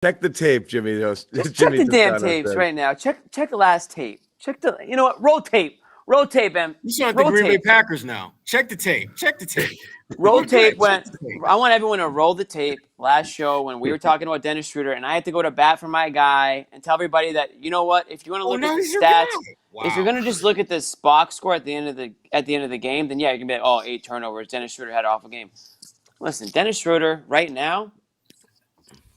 Check the tape, Jimmy. Just check the damn tapes right now. Check the last tape. Check the. You know what? Roll tape. Roll tape, M. You sound like the Green Bay Packers now. Check the tape. Check the tape. Roll tape when I want everyone to roll the tape. Last show when we were talking about Dennis Schroder, and I had to go to bat for my guy and tell everybody that, you know what, if you want to look at the stats, if you're gonna just look at this box score at the end of the game, then yeah, you can be like, 8 turnovers. Dennis Schroder had an awful game. Listen, Dennis Schroder right now.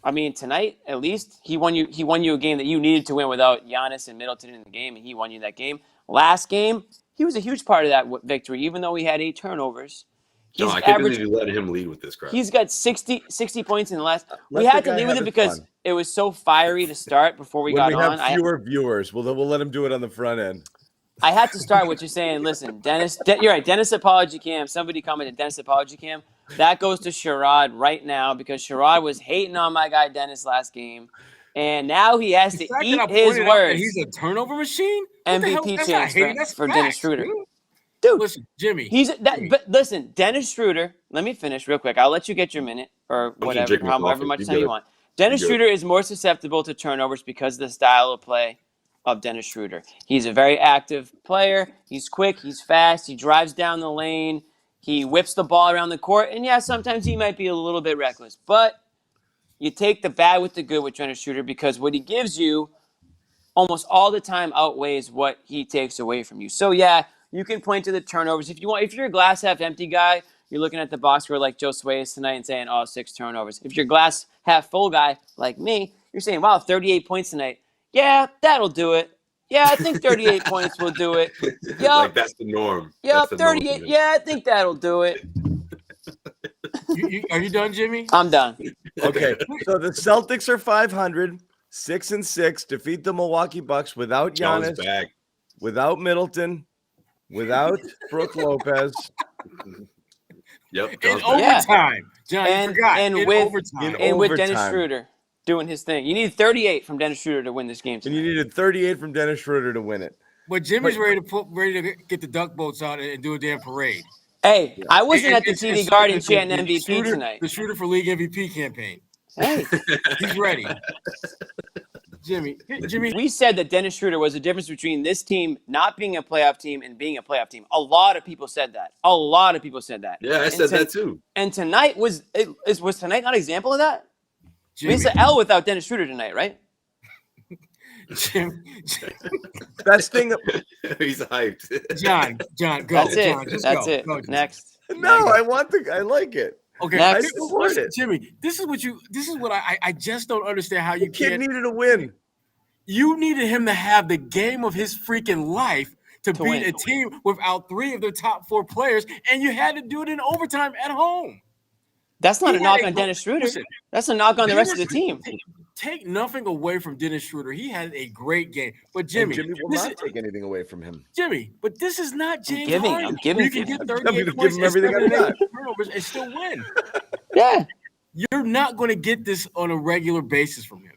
I mean, tonight at least he won you a game that you needed to win without Giannis and Middleton in the game, and he won you that game. Last game, he was a huge part of that victory, even though he had 8 turnovers. No, I can't believe you let him lead with this crap. He's got 60 points in the last. We had to lead with it because it was so fiery to start before we got on. When we have fewer viewers, we'll let him do it on the front end. I had to start what you're saying. Listen, Dennis, you're right. Dennis Apology Cam. Somebody commented Dennis Apology Cam. That goes to Sherrod right now because Sherrod was hating on my guy Dennis last game. And now he has to eat his words. He's a turnover machine? MVP chance for Dennis Schroder. Dude, listen, Jimmy. But listen, Dennis Schroder. Let me finish real quick. I'll let you get your minute or whatever, however much time you want. Dennis Schroder is more susceptible to turnovers because of the style of play of Dennis Schroder. He's a very active player. He's quick. He's fast. He drives down the lane. He whips the ball around the court. And yeah, sometimes he might be a little bit reckless. But you take the bad with the good with Dennis Schroder because what he gives you almost all the time outweighs what he takes away from you. So yeah. You can point to the turnovers if you want. If you're a glass half empty guy, you're looking at the box score like Josue is tonight and saying, 6 turnovers. If you're a glass half full guy like me, you're saying, wow, 38 points tonight. Yeah, that'll do it. Yeah, I think 38 points will do it. Yep. Like that's the norm. Yep, 38. Norm, yeah, I think that'll do it. Are you done, Jimmy? I'm done. Okay, so the Celtics are 500, 6-6, defeat the Milwaukee Bucks without Giannis, without Middleton. Without Brook Lopez. Yep. In overtime. John, you forgot. And with Dennis Schroder doing his thing. You need 38 from Dennis Schroder to win this game tonight. And you needed 38 from Dennis Schroder to win it. But Jimmy's ready to get the duck boats out and do a damn parade. Hey, I wasn't at the TD Garden chanting MVP tonight. The Schroder for League MVP campaign. Hey. He's ready. Jimmy, we said that Dennis Schroder was the difference between this team not being a playoff team and being a playoff team. A lot of people said that. Yeah, I said that too. And tonight was tonight not an example of that? Jimmy. It's an L without Dennis Schroder tonight, right? Best thing. He's hyped. John, go. That's it. John, That's go. it. Go, Next. No, I like it. Okay, listen, Jimmy. This is what I just don't understand how you kid needed a win. You needed him to have the game of his freaking life to beat a team without 3 of their top 4 players, and you had to do it in overtime at home. That's not a knock on Dennis Schroder. That's a knock on the rest of the team. Take nothing away from Dennis Schroder. He had a great game. But Jimmy will not take anything away from him. Jimmy, but this is not James Harden. I'm giving. You can get 38 points and turnovers and still win. Yeah. You're not going to get this on a regular basis from him.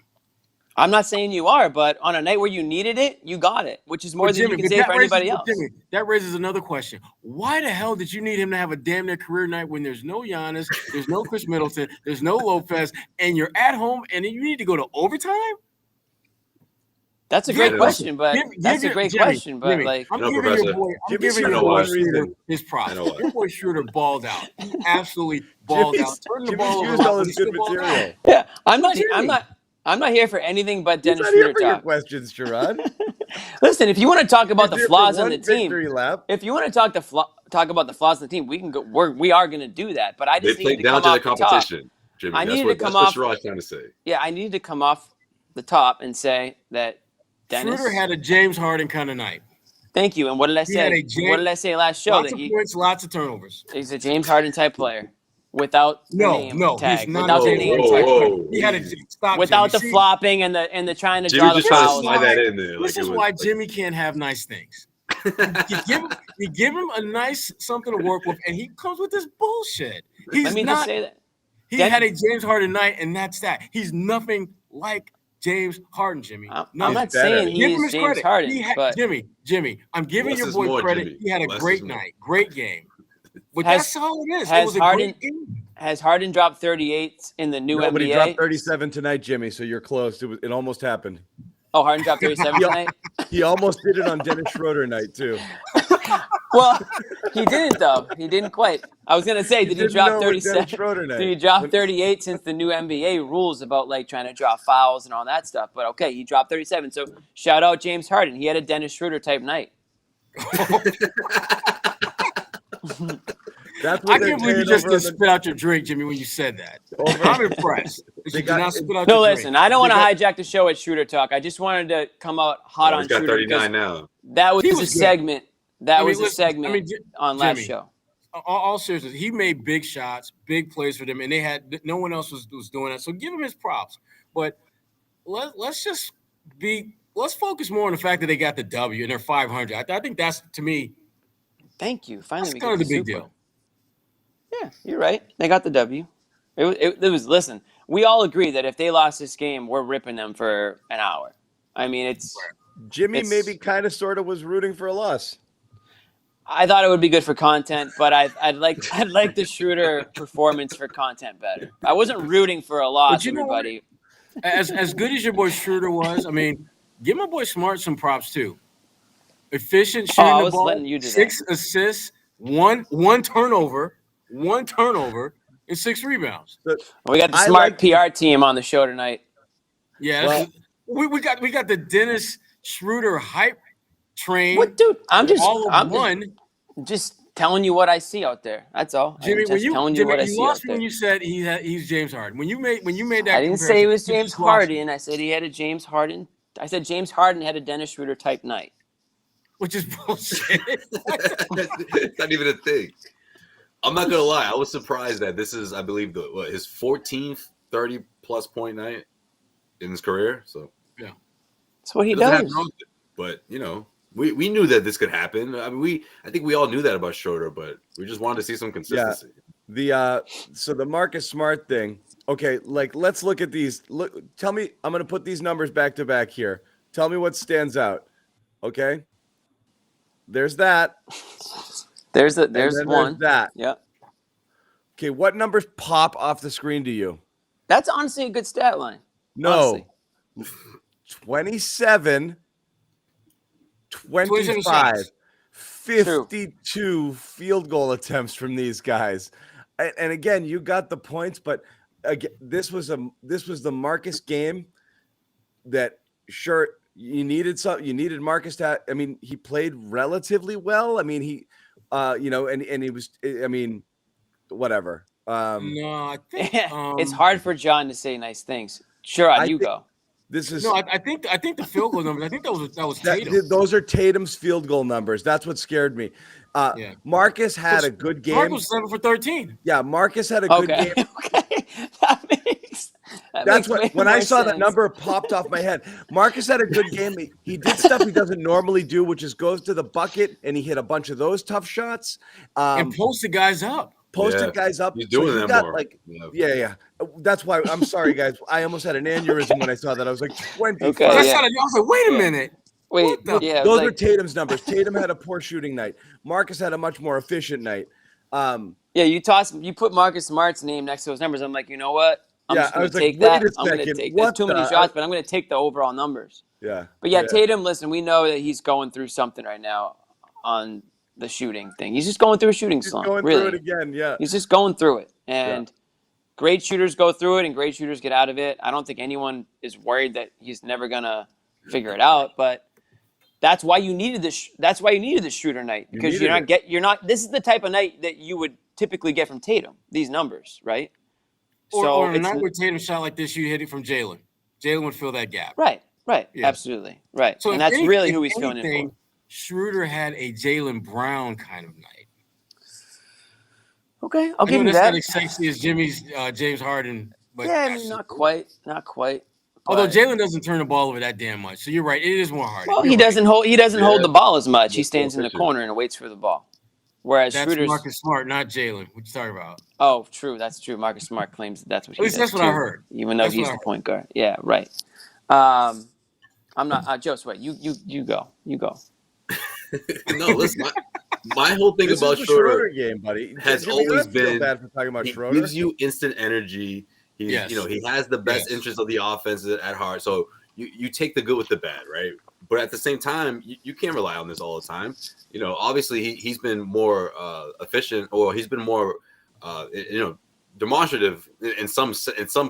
I'm not saying you are, but on a night where you needed it, you got it, which is more than you can say for anybody else. Jimmy, that raises another question. Why the hell did you need him to have a damn near career night when there's no Giannis, there's no Khris Middleton, there's no Lopez, and you're at home and you need to go to overtime? That's a great question, but I'm giving your boy his props. Your boy Schroder balled out. He absolutely balled out. Turned the ball over. All his good material. Yeah, I'm not here for anything but Dennis Schroder talk. Your questions, Sherrod. Listen, if you want to talk about the flaws on the team, if you want to talk about the flaws of the team, we can go. We are going to do that. But I just need to down come to the competition, Jimmy. That's what Sherrod's trying to say. Yeah, I need to come off the top and say that Dennis Schroder had a James Harden kind of night. Thank you. And what did I say? What did I say last show? Lots of points, lots of turnovers. He's a James Harden type player. Without the name tag. He's not. Without the name tag. He had to stop. Without the flopping and the trying to draw the fouls. This is why Jimmy can't have nice things. You give him a nice something to work with, and he comes with this bullshit. Let me just say that he had a James Harden night, and that's that. He's nothing like James Harden, Jimmy. I'm not saying he is James Harden, but Jimmy, I'm giving your boy credit. He had a great night, great game. But that's all it is. It was a great game. Has Harden dropped 38 in the new NBA? Nobody dropped 37 tonight, Jimmy. So you're close. It almost happened. Oh, Harden dropped 37 tonight? He almost did it on Dennis Schroder night, too. Well, he didn't, though. He didn't quite. I was going to say, did he drop 37? Did he drop 38 since the new NBA rules about, like, trying to draw fouls and all that stuff? But, okay, he dropped 37. So, shout out James Harden. He had a Dennis Schroder type night. I can't believe you just didn't spit out your drink, Jimmy, when you said that. I'm impressed. No, listen, I don't want to hijack the show at Schroder Talk. I just wanted to come out hot on Schroder. He's got 39 now. That was a segment. That was a segment on last show. All seriousness, he made big shots, big plays for them, and they had no one else was doing that. So give him his props. But let's focus more on the fact that they got the W and they're 500. I think that's, to me. Thank you. Finally, that's kind of the big deal. Yeah, you're right. They got the W. It was. Listen, we all agree that if they lost this game, we're ripping them for an hour. I mean, Jimmy maybe kind of sort of was rooting for a loss. I thought it would be good for content, but I'd like the Schroder performance for content better. I wasn't rooting for a loss, everybody. As good as your boy Schroder was, I mean, give my boy Smart some props too. Efficient shooting the ball, 6 assists, one turnover, and 6 rebounds. We got the Smart PR team on the show tonight. Yeah, we got the Dennis Schroder hype train. What, dude? I'm just telling you what I see out there. That's all. Jimmy, you lost me when you said he's James Harden. When you made that, I didn't say he was James Harden. I said he had a James Harden. I said James Harden had a Dennis Schroder type night. Which is bullshit. It's not even a thing. I'm not gonna lie. I was surprised that this is, I believe, his 14th 30-plus point night in his career. So yeah, that's what he does. But we knew that this could happen. I mean, I think we all knew that about Schroeder, but we just wanted to see some consistency. Yeah. So the Marcus Smart thing. Okay, let's look at these. Tell me. I'm gonna put these numbers back to back here. Tell me what stands out. Okay. There's that. There's one. There's that. Yeah. Okay, what numbers pop off the screen to you? That's honestly a good stat line. No. 27, 25, 52 field goal attempts from these guys. And again, you got the points, but again, this was the Marcus game that sure you needed Marcus to. I mean, he played relatively well. I mean, he and he was. I mean, whatever. No, I think it's hard for John to say nice things. Sure, you go. This is I think the field goal numbers. I think that was Tatum. Those are Tatum's field goal numbers. That's what scared me. Marcus had a good game. Marcus was 7 for 13. Yeah, Marcus had a good game. Okay, That's what when I saw that number popped off my head. Marcus had a good game. He did stuff he doesn't normally do, which is goes to the bucket and he hit a bunch of those tough shots. And posted guys up. Guys up. He's doing that more. Yeah. That's why I'm sorry, guys. I almost had an aneurysm when I saw that. I was like 25. Okay, I was like, wait a minute. Those are Tatum's numbers. Tatum had a poor shooting night. Marcus had a much more efficient night. You put Marcus Smart's name next to those numbers. I'm like, you know what? I'm just going to take that. I'm going to take that's too many shots, but I'm going to take the overall numbers. Yeah. But Tatum, listen, we know that he's going through something right now on the shooting thing. He's just going through a shooting slump. Going really. Through it again, yeah. He's just going through it. And great shooters go through it and great shooters get out of it. I don't think anyone is worried that he's never going to figure it out, but that's why you needed this. That's why you needed this shooter night, because this is the type of night that you would typically get from Tatum, these numbers, right? Or a night where Tatum shot like this, you hit it from Jalen. Jalen would fill that gap. Right. Yeah. Absolutely. Right. So and that's really who he's filling in for. Schroeder had a Jaylen Brown kind of night. Okay, I'll give you that. That's not as sexy as Jimmy's James Harden. But not quite. Although Jalen doesn't turn the ball over that damn much, so you're right. It is more Harden. Well, he doesn't hold the ball as much. He stands in the corner and waits for the ball. Whereas that's Schroeder's Marcus Smart, not Jalen. What you talking about? Oh, true. That's true. Marcus Smart claims that's what he does. At least that's what I heard. Even though he's the point guard. Yeah, right. I'm not. Josue, you go. You go. No, listen. My whole thing This about is the Schroder game, buddy. has Jimmy, you always don't feel been bad for talking about he Schroder. gives you instant energy. He's he has the best interest of the offense at heart. So you take the good with the bad, right? But at the same time, you can't rely on this all the time. Obviously he's been more efficient, or he's been more demonstrative in some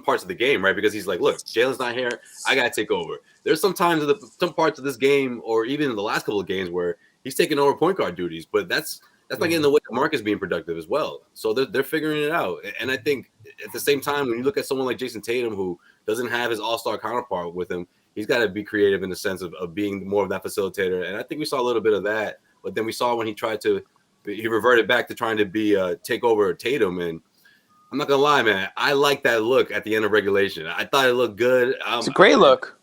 parts of the game, right? Because he's like, look, Jalen's not here, I gotta take over. There's some parts of this game, or even in the last couple of games, where he's taking over point guard duties, but that's not getting in the way of Marcus being productive as well. So they're figuring it out. And I think at the same time, when you look at someone like Jayson Tatum, who doesn't have his all-star counterpart with him, he's got to be creative in the sense of being more of that facilitator. And I think we saw a little bit of that. But then we saw when he reverted back to trying to be take over Tatum. And I'm not gonna lie, man, I like that look at the end of regulation. I thought it looked good. It's a great look.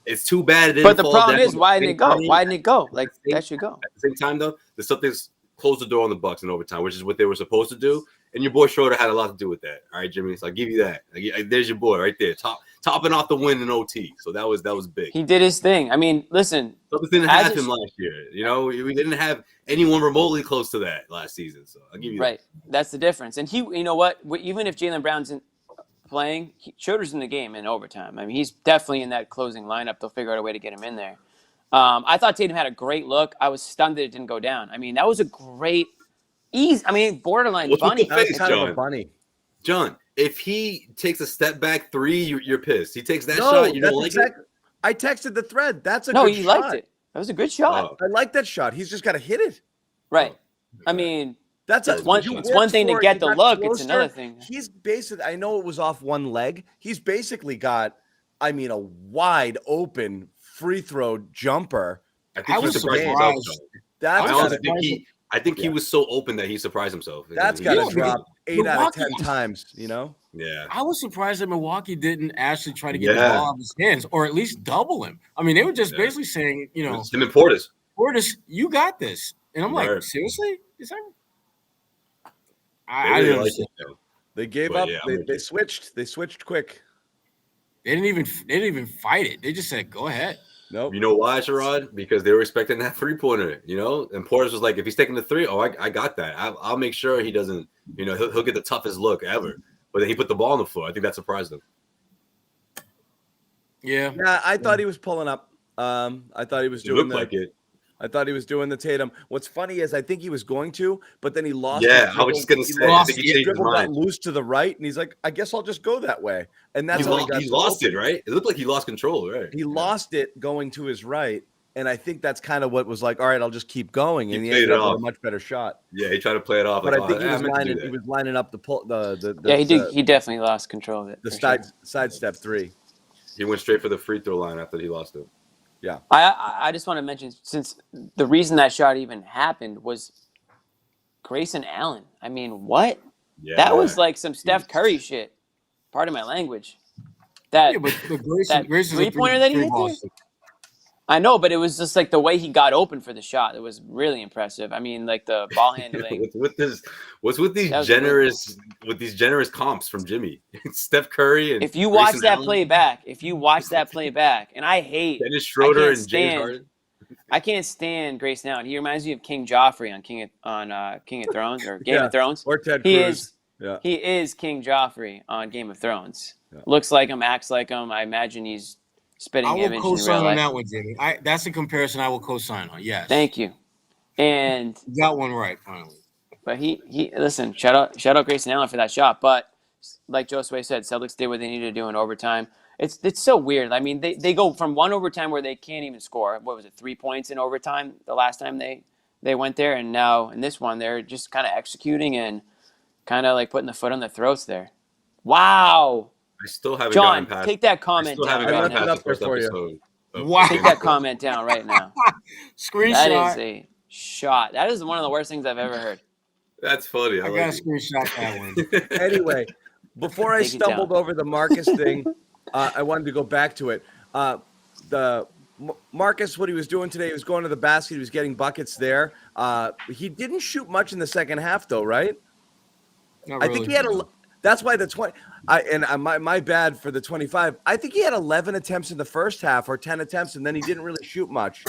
It's too bad it didn't. But the fall problem down. is, why didn't it go? Why didn't it go? Like that should go. At the same time, though, the Celtics closed the door on the Bucks in overtime, which is what they were supposed to do. And your boy Schroder had a lot to do with that. All right, Jimmy. So I'll give you that. There's your boy right there, topping off the win in OT. So that was big. He did his thing. I mean, listen, Celtics didn't have him last year. We didn't have anyone remotely close to that last season. So I'll give you that. That's the difference. And you know what? Even if Jaylen Brown's playing, Schroeder's in the game in overtime. I mean, he's definitely in that closing lineup. They'll figure out a way to get him in there. I thought Tatum had a great look. I was stunned that it didn't go down. I mean, that was a great borderline bunny. Face, kind of a bunny. John, if he takes a step back three, you're pissed. He takes that shot, you don't like it? I texted the thread. That's a good shot. No, he liked it. That was a good shot. I like that shot. He's just got to hit it. Right. I mean, it's one thing to get the look. It's another thing. He's basically, I know it was off one leg. He's basically got, a wide open free throw jumper. I was surprised. I think he was so open that he surprised himself. That's got to drop 8 out of 10 times, Yeah. I was surprised that Milwaukee didn't actually try to get the ball out of his hands, or at least double him. I mean, they were just basically saying, him and Portis, you got this. And I'm like, seriously? Is that? I didn't like it, though. They gave up. They switched. They switched quick. They didn't even fight it. They just said, "Go ahead." Nope. You know why, Sherrod? Because they were expecting that 3-pointer. And Portis was like, "If he's taking the 3, I got that. I'll make sure he doesn't. He'll get the toughest look ever." But then he put the ball on the floor. I think that surprised him. Yeah. Yeah, I thought he was pulling up. I thought he was doing it. I thought he was doing the Tatum. What's funny is I think he was going to, but then he lost. Yeah, I was just gonna say. I think he changed his mind. Got loose to the right, and he's like, "I guess I'll just go that way." And that's how he lost it, right? It looked like he lost control, right? He lost it going to his right, and I think that's kind of what was like. All right, I'll just keep going, and he ended up with a much better shot. Yeah, he tried to play it off. But I think he was lining up the pull. He definitely lost control of it. The sidestep 3. He went straight for the free throw line after he lost it. Yeah. I just want to mention, since the reason that shot even happened was Grayson Allen. I mean, what? Yeah, that was like some Steph Curry shit. Pardon my language. That Grayson's 3-pointer that he hit there? I know, but it was just like the way he got open for the shot. It was really impressive. I mean, like the ball handling. What's with these generous comps from Jimmy? Steph Curry and if you watch that play back, and I hate Dennis Schroder and James Harden. I can't stand Grayson Allen. He reminds me of King Joffrey on King of Thrones or Game of Thrones. Or Ted Cruz. He is King Joffrey on Game of Thrones. Yeah. Looks like him, acts like him. I imagine he's spitting image in real life. I will co-sign on that one, Jimmy. That's a comparison I will co-sign on. Yes. Thank you. And you got one right finally. But he listen. Shout out Grayson Allen for that shot. But like Josue said, Celtics did what they needed to do in overtime. It's so weird. I mean, they go from one overtime where they can't even score. What was it? 3 points in overtime the last time they went there, and now in this one they're just kind of executing and kind of like putting the foot on their throats there. Wow. I still haven't John, gotten past. Take that comment down right now. Wow. Take that comment down right now. Screenshot. That is a shot. That is one of the worst things I've ever heard. That's funny. I got to screenshot that one. Anyway, before I stumbled over the Marcus thing, I wanted to go back to it. The Marcus, what he was doing today, he was going to the basket. He was getting buckets there. He didn't shoot much in the second half, though, right? Not really. I think he had that's why the 20. My bad for the 25. I think he had 11 attempts in the first half or 10 attempts, and then he didn't really shoot much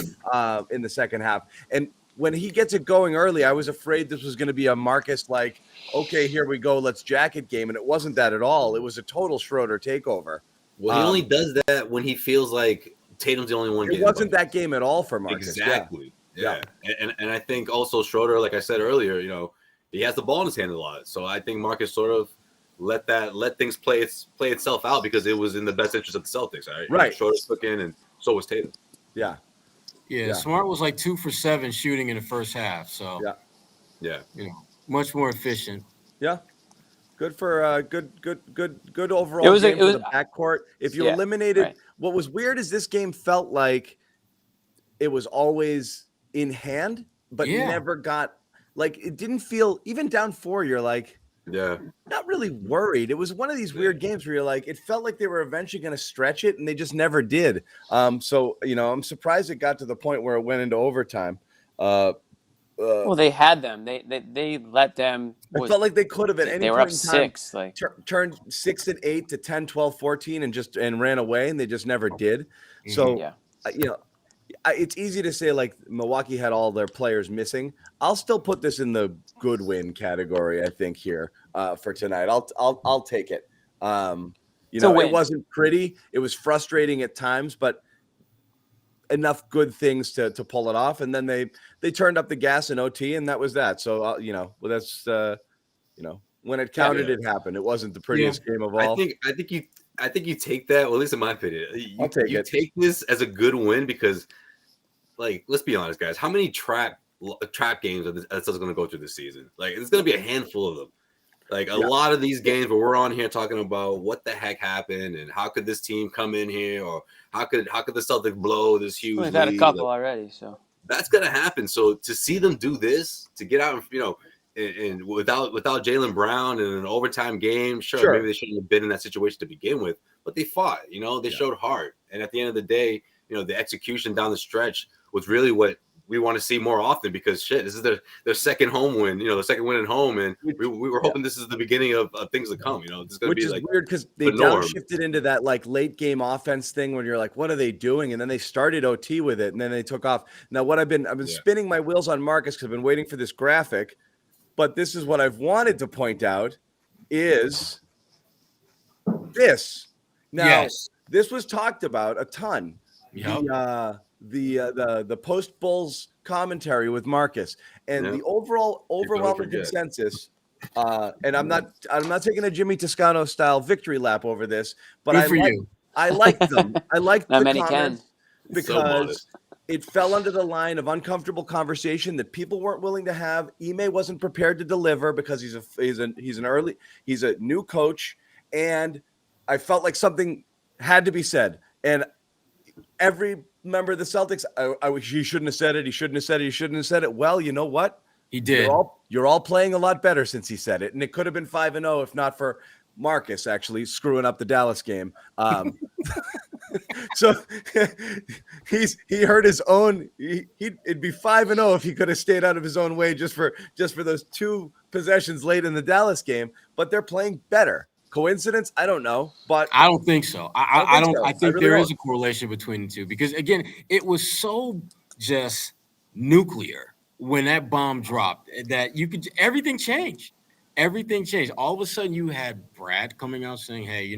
in the second half. And when he gets it going early, I was afraid this was going to be a Marcus like, okay, here we go, let's jacket game, and it wasn't that at all. It was a total Schroeder takeover. Well, he only does that when he feels like Tatum's the only one. It wasn't that game at all for Marcus. Exactly. Yeah. And I think also Schroeder, like I said earlier, he has the ball in his hand a lot. So I think Marcus sort of let things play itself out because it was in the best interest of the Celtics. Right. Schroeder took in, and so was Tatum. Yeah. Smart was like 2 for 7 shooting in the first half. So much more efficient. Yeah. Good for good overall game for the backcourt. If you eliminated what was weird is this game felt like it was always in hand, but never got like it didn't feel even down 4. You're like, not really worried. It was one of these weird games where you're like, it felt like they were eventually going to stretch it, and they just never did. So I'm surprised it got to the point where it went into overtime. Well, they had them. They let them. It felt like they could have at any they were point up in time 6, like turned 6 and 8 to 10, 12, 14, and ran away, and they just never did. So it's easy to say like Milwaukee had all their players missing. I'll still put this in the good win category. I think here for tonight. I'll take it. It wasn't pretty. It was frustrating at times, but enough good things to pull it off. And then they turned up the gas in OT, and that was that. So that's when it counted, it happened. It wasn't the prettiest game of all. I think you take that. Well, at least in my opinion, you take this as a good win because, like, let's be honest, guys. How many trap games are that's going to go through this season? Like, it's going to be a handful of them. Like a lot of these games where we're on here talking about what the heck happened and how could this team come in here, or how could the Celtics blow this huge lead? We've had a couple already, so that's going to happen. So to see them do this, to get out, and without Jaylen Brown in an overtime game, sure, maybe they shouldn't have been in that situation to begin with, but they fought. They showed heart, and at the end of the day, the execution down the stretch was really what we want to see more often because this is their second home win, the second win at home, and we were hoping this is the beginning of things to come. This is going to be like weird because they downshifted into that like late game offense thing when you're like, what are they doing? And then they started OT with it, and then they took off. Now what I've been spinning my wheels on Marcus because I've been waiting for this graphic, but this is what I've wanted to point out is this. Now this was talked about a ton. Yep. The post Bulls commentary with Marcus and the overwhelming consensus. And I'm not taking a Jimmy Toscano style victory lap over this, but I like them. I like the comments because it fell under the line of uncomfortable conversation that people weren't willing to have. Ime wasn't prepared to deliver because he's a new coach, and I felt like something had to be said. And every member of the Celtics, he shouldn't have said it. He shouldn't have said it. He shouldn't have said it. Well, you know what? He did. You're all playing a lot better since he said it, and it could have been 5-0 if not for Marcus actually screwing up the Dallas game. So he hurt his own. It'd be 5-0 if he could have stayed out of his own way just for those 2 possessions late in the Dallas game. But they're playing better. Coincidence? I don't know, but I don't think so. I think there is a correlation between the two because again, it was so just nuclear when that bomb dropped that everything changed. Everything changed. All of a sudden, you had Brad coming out saying, "Hey,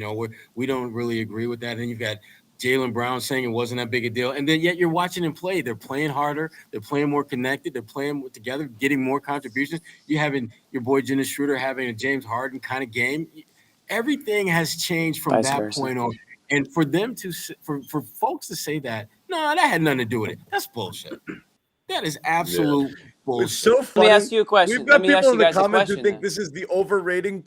we don't really agree with that." And then you've got Jaylen Brown saying it wasn't that big a deal. And then yet you're watching them play. They're playing harder. They're playing more connected. They're playing together, getting more contributions. You're having your boy Dennis Schroeder having a James Harden kind of game. Everything has changed from that point on. And for them for folks to say that, no, that had nothing to do with it. That's bullshit. That is absolute bullshit. It's so funny. Let me ask you a question. We've got people in the comments who think this is the overrating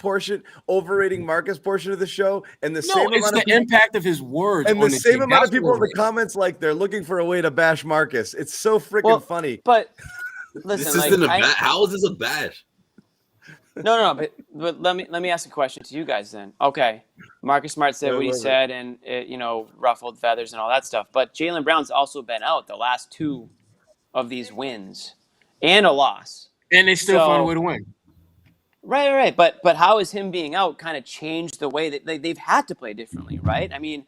Marcus portion of the show. And the same it's the impact of his words. And the same amount of people in the comments like they're looking for a way to bash Marcus. It's so freaking funny. But listen, how is this a bash? No. But let me ask a question to you guys then. Okay, Marcus Smart said what he said, and it, ruffled feathers and all that stuff. But Jaylen Brown's also been out the last 2 of these wins and a loss, and they still found a way to win. Right. But how has him being out kind of changed the way that they've had to play differently? Right. I mean,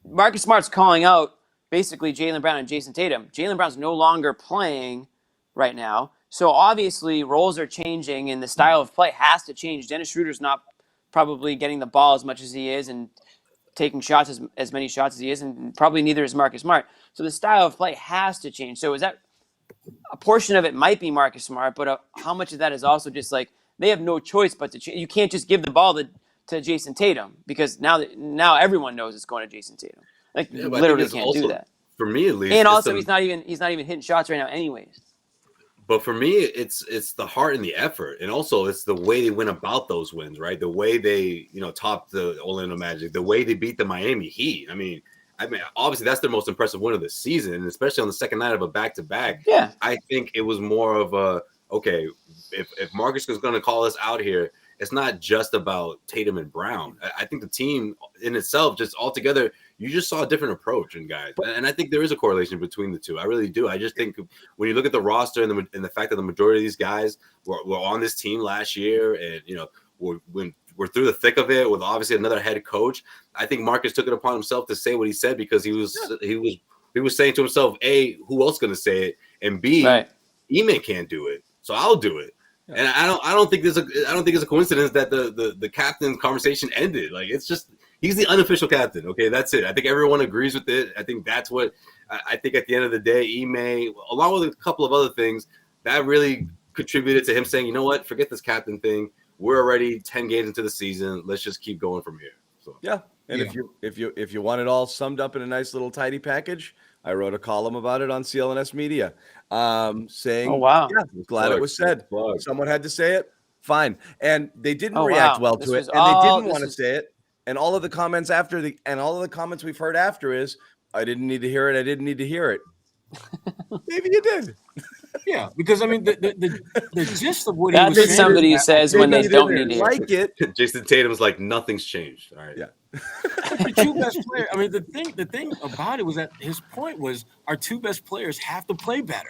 Marcus Smart's calling out basically Jaylen Brown and Jayson Tatum. Jaylen Brown's no longer playing right now. So obviously roles are changing and the style of play has to change. Dennis Schroeder's not probably getting the ball as much as he is and taking shots as many shots as he is, and probably neither is Marcus Smart. So the style of play has to change. So is that a portion of it might be Marcus Smart, but how much of that is also just like they have no choice but to change. You can't just give the ball to Jayson Tatum because now everyone knows it's going to Jayson Tatum. Like you literally can't do that. For me at least. And also he's not even hitting shots right now anyways. But for me, it's the heart and the effort, and also it's the way they went about those wins, right? The way they, topped the Orlando Magic, the way they beat the Miami Heat. I mean, obviously that's their most impressive win of the season, and especially on the second night of a back-to-back. Yeah, I think it was more of okay, if Marcus is going to call us out here, it's not just about Tatum and Brown. I think the team in itself, just altogether, you just saw a different approach in guys. And I think there is a correlation between the two. I really do. I just think when you look at the roster and the fact that the majority of these guys were on this team last year and, we're through the thick of it with obviously another head coach, I think Marcus took it upon himself to say what he said because he was saying to himself, A, who else going to say it? And B, right. Ime can't do it. So I'll do it. Yeah. And I don't think it's a coincidence that the captain conversation ended. Like it's just he's the unofficial captain. Okay, that's it. I think everyone agrees with it. I think that's what I think at the end of the day, Ime, along with a couple of other things, that really contributed to him saying, you know what, forget this captain thing. We're already 10 games into the season. Let's just keep going from here. So yeah. And if you want it all summed up in a nice little tidy package, I wrote a column about it on CLNS Media, saying, "Oh wow, yeah, glad it was said. Someone had to say it. Fine." And they didn't react well to it, and they didn't want to say it. And all of the comments all of the comments we've heard after is, "I didn't need to hear it. I didn't need to hear it." Maybe you did. Yeah, because I mean the gist of what that's he was what somebody says when they don't need to like it. Jayson Tatum's like nothing's changed. All right. Yeah. The two best players. I mean, the thing about it was that his point was our two best players have to play better.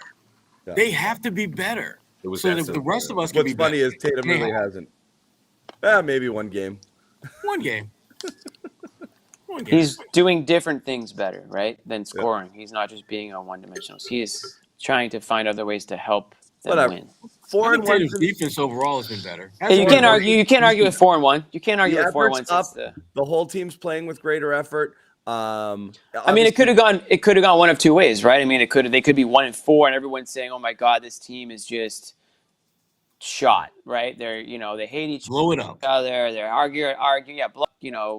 Yeah. They have to be better. So that the rest of us can be better. What's funny is Tatum really hasn't. Maybe one game. One game. He's doing different things better, right, than scoring. Yep. He's not just being on one-dimensional. He's trying to find other ways to help them win. 4-1 defense overall has been better. Hey, you can't argue. You can't argue with 4-1. You can't argue with 4-1. The whole team's playing with greater effort. I mean, it could have gone. It could have gone one of two ways, right? I mean, they could be 1-4, and everyone's saying, "Oh my God, this team is just shot." Right? They're they hate each other. They're arguing. Yeah,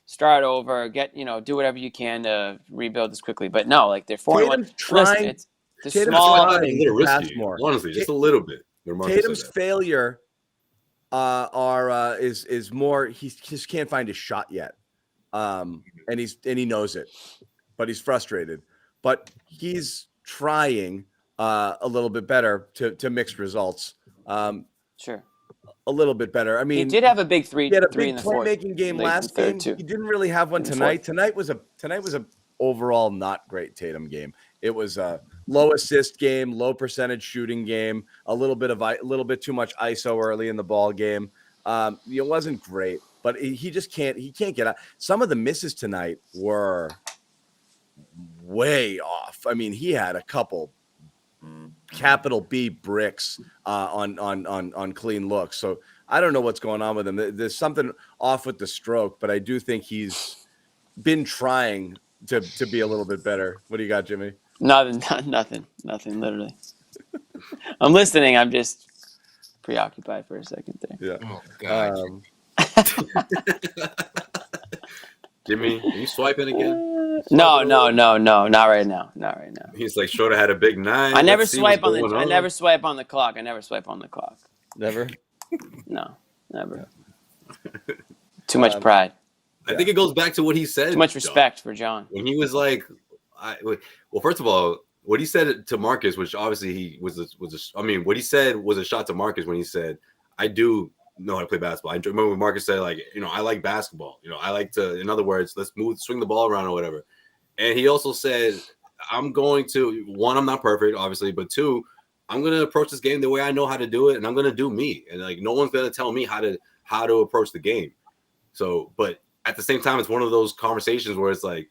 start over. Do whatever you can to rebuild this quickly. But no, like they're 4-1. Trying. It's small. A little risky, honestly, just a little bit. Tatum's failure is more. He just can't find his shot yet. And he knows it, but he's frustrated. But he's trying a little bit better to mixed results. Sure, a little bit better. I mean, he did have a big three. He had a big playmaking game last game. He didn't really have one tonight. Tonight was a overall not great Tatum game. It was a low assist game, low percentage shooting game, a little bit too much ISO early in the ball game. It wasn't great. But he just can't get out. Some of the misses tonight were way off. I mean, he had a couple capital B bricks on clean looks. So I don't know what's going on with him. There's something off with the stroke, but I do think he's been trying to be a little bit better. What do you got, Jimmy? Nothing, literally. I'm listening. I'm just preoccupied for a second there. Yeah. Oh, God. Jimmy, are you swiping again? No, not right now. He's like, Schroder had a big night. I never swipe on the clock. Never? No, never. Too much pride. I think it goes back to what he said. Too much respect for John. When he was like, well, first of all, what he said to Marcus, which obviously what he said was a shot to Marcus when he said, I do know how to play basketball. I remember when Marcus said, like, I like basketball. I like to, in other words, let's swing the ball around or whatever. And he also said, I'm going to, one, I'm not perfect, obviously, but two, I'm going to approach this game the way I know how to do it, and I'm going to do me. And like, no one's going to tell me how to approach the game. So, but at the same time, it's one of those conversations where it's like,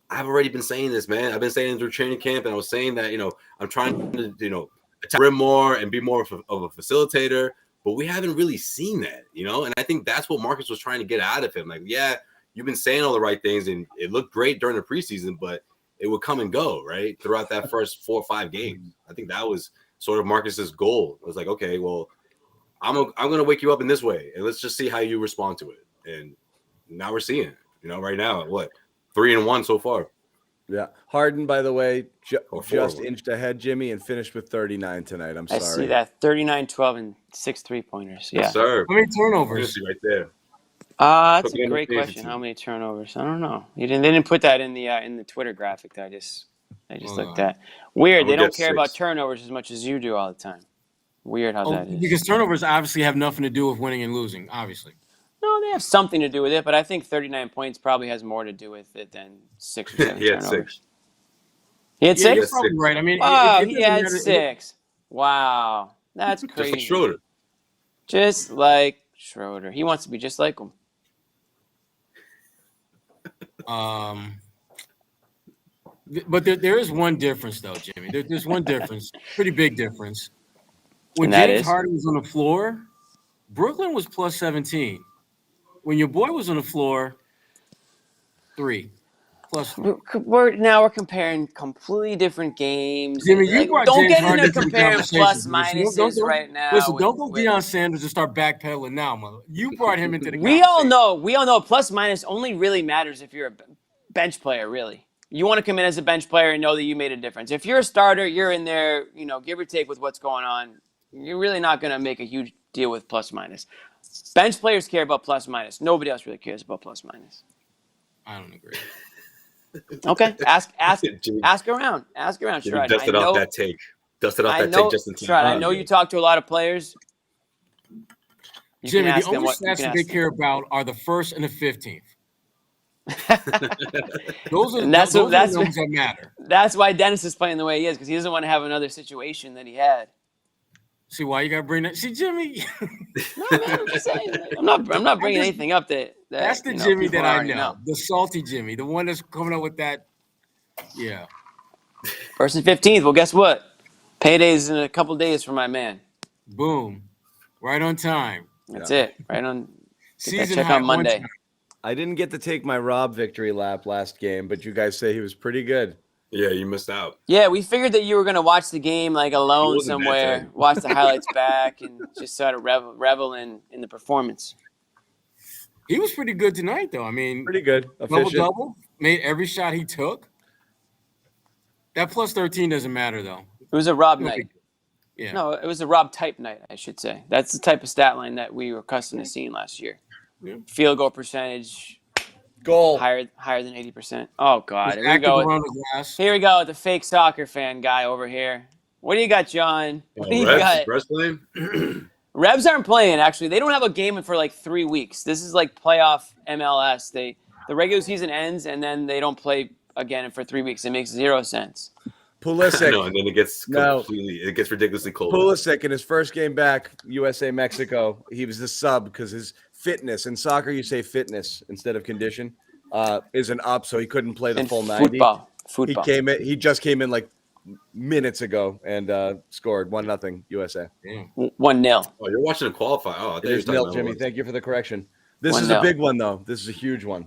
I've already been saying this, man. I've been saying it through training camp, and I was saying that, I'm trying to, attack rim more and be more of a facilitator. But we haven't really seen that, and I think that's what Marcus was trying to get out of him. Like, yeah, you've been saying all the right things, and it looked great during the preseason, but it would come and go, right, throughout that first 4 or 5 games. I think that was sort of Marcus's goal. It was like, okay, well, I'm going to wake you up in this way, and let's just see how you respond to it. And now we're seeing it, right now, 3-1 so far. Yeah. Harden, by the way, just inched ahead, Jimmy, and finished with 39 tonight. I'm sorry. I see that. 39, 12, and 6 3-pointers. Yeah. Yes, sir. How many turnovers? Right there. That's a great question. How many turnovers? I don't know. They didn't put that in the Twitter graphic that I just looked at. Weird. They don't care about turnovers as much as you do all the time. Weird how that is. Because turnovers obviously have nothing to do with winning and losing, obviously. No, they have something to do with it, but I think 39 points probably has more to do with it than 6 or 7 turnovers. He had 6? You're probably right. I mean, he had 6. Wow. That's crazy. Just like Schroder. Just like Schroder. He wants to be just like him. But there is one difference, though, Jimmy. There's one difference, pretty big difference. When And that James is? Harden was on the floor, Brooklyn was plus 17. When your boy was on the floor, 3. Plus 3. We're comparing completely different games. Jimmy, you brought don't James get Harden into to the comparing conversation. plus Listen, minuses right now. Listen, don't go Deion Sanders and start backpedaling now, mother. You brought him into the We conversation. all know plus minus only really matters if you're a bench player, really. You want to come in as a bench player and know that you made a difference. If you're a starter, you're in there, give or take with what's going on. You're really not going to make a huge deal with plus minus. Bench players care about plus minus. Nobody else really cares about plus minus. I don't agree. Okay, ask around. Ask around, Jimmy, Sherrod. dusted off that take. Dusted off that take just in time. Sherrod, I know you talk to a lot of players. Jimmy, the only stats that they care about are the 1st and the 15th. Those are the numbers that matter. That's why Dennis is playing the way he is, because he doesn't want to have another situation that he had. See why you got to bring that? See, Jimmy. No, man, I'm just saying. I'm not bringing anything up that that's the Jimmy that I know. The salty Jimmy, the one that's coming up with that. Yeah. 1st and 15th. Well, guess what? Payday's in a couple days for my man. Boom. Right on time. That's it. Right on. Season check high on Monday. I didn't get to take my Rob victory lap last game, but you guys say he was pretty good. Yeah, you missed out. Yeah, we figured that you were going to watch the game alone somewhere, watch the highlights back, and just sort of revel in the performance. He was pretty good tonight, though. I mean, pretty good. Double, made every shot he took. That plus 13 doesn't matter, though. It was a Rob night. Yeah. No, it was a Rob type night, I should say. That's the type of stat line that we were accustomed to seeing last year. Yeah. Field goal percentage. Goal. Higher than 80%. Oh, God. Here we go. Here we go with the fake soccer fan guy over here. What do you got, John? What do you got? Revs playing? Revs aren't playing, actually. They don't have a game for 3 weeks. This is like playoff MLS. The regular season ends, and then they don't play again for 3 weeks. It makes 0 sense. Pulisic. No, and then it gets ridiculously cold. Pulisic in his first game back, USA Mexico, he was the sub because his fitness in soccer, you say fitness instead of condition, isn't up, so he couldn't play the full 90. Football. He just came in minutes ago and scored 1-0 USA. 1-0. Oh, you're watching a qualify. Oh, it is nil, Jimmy. Thank you for the correction. This is a big one though. This is a huge one.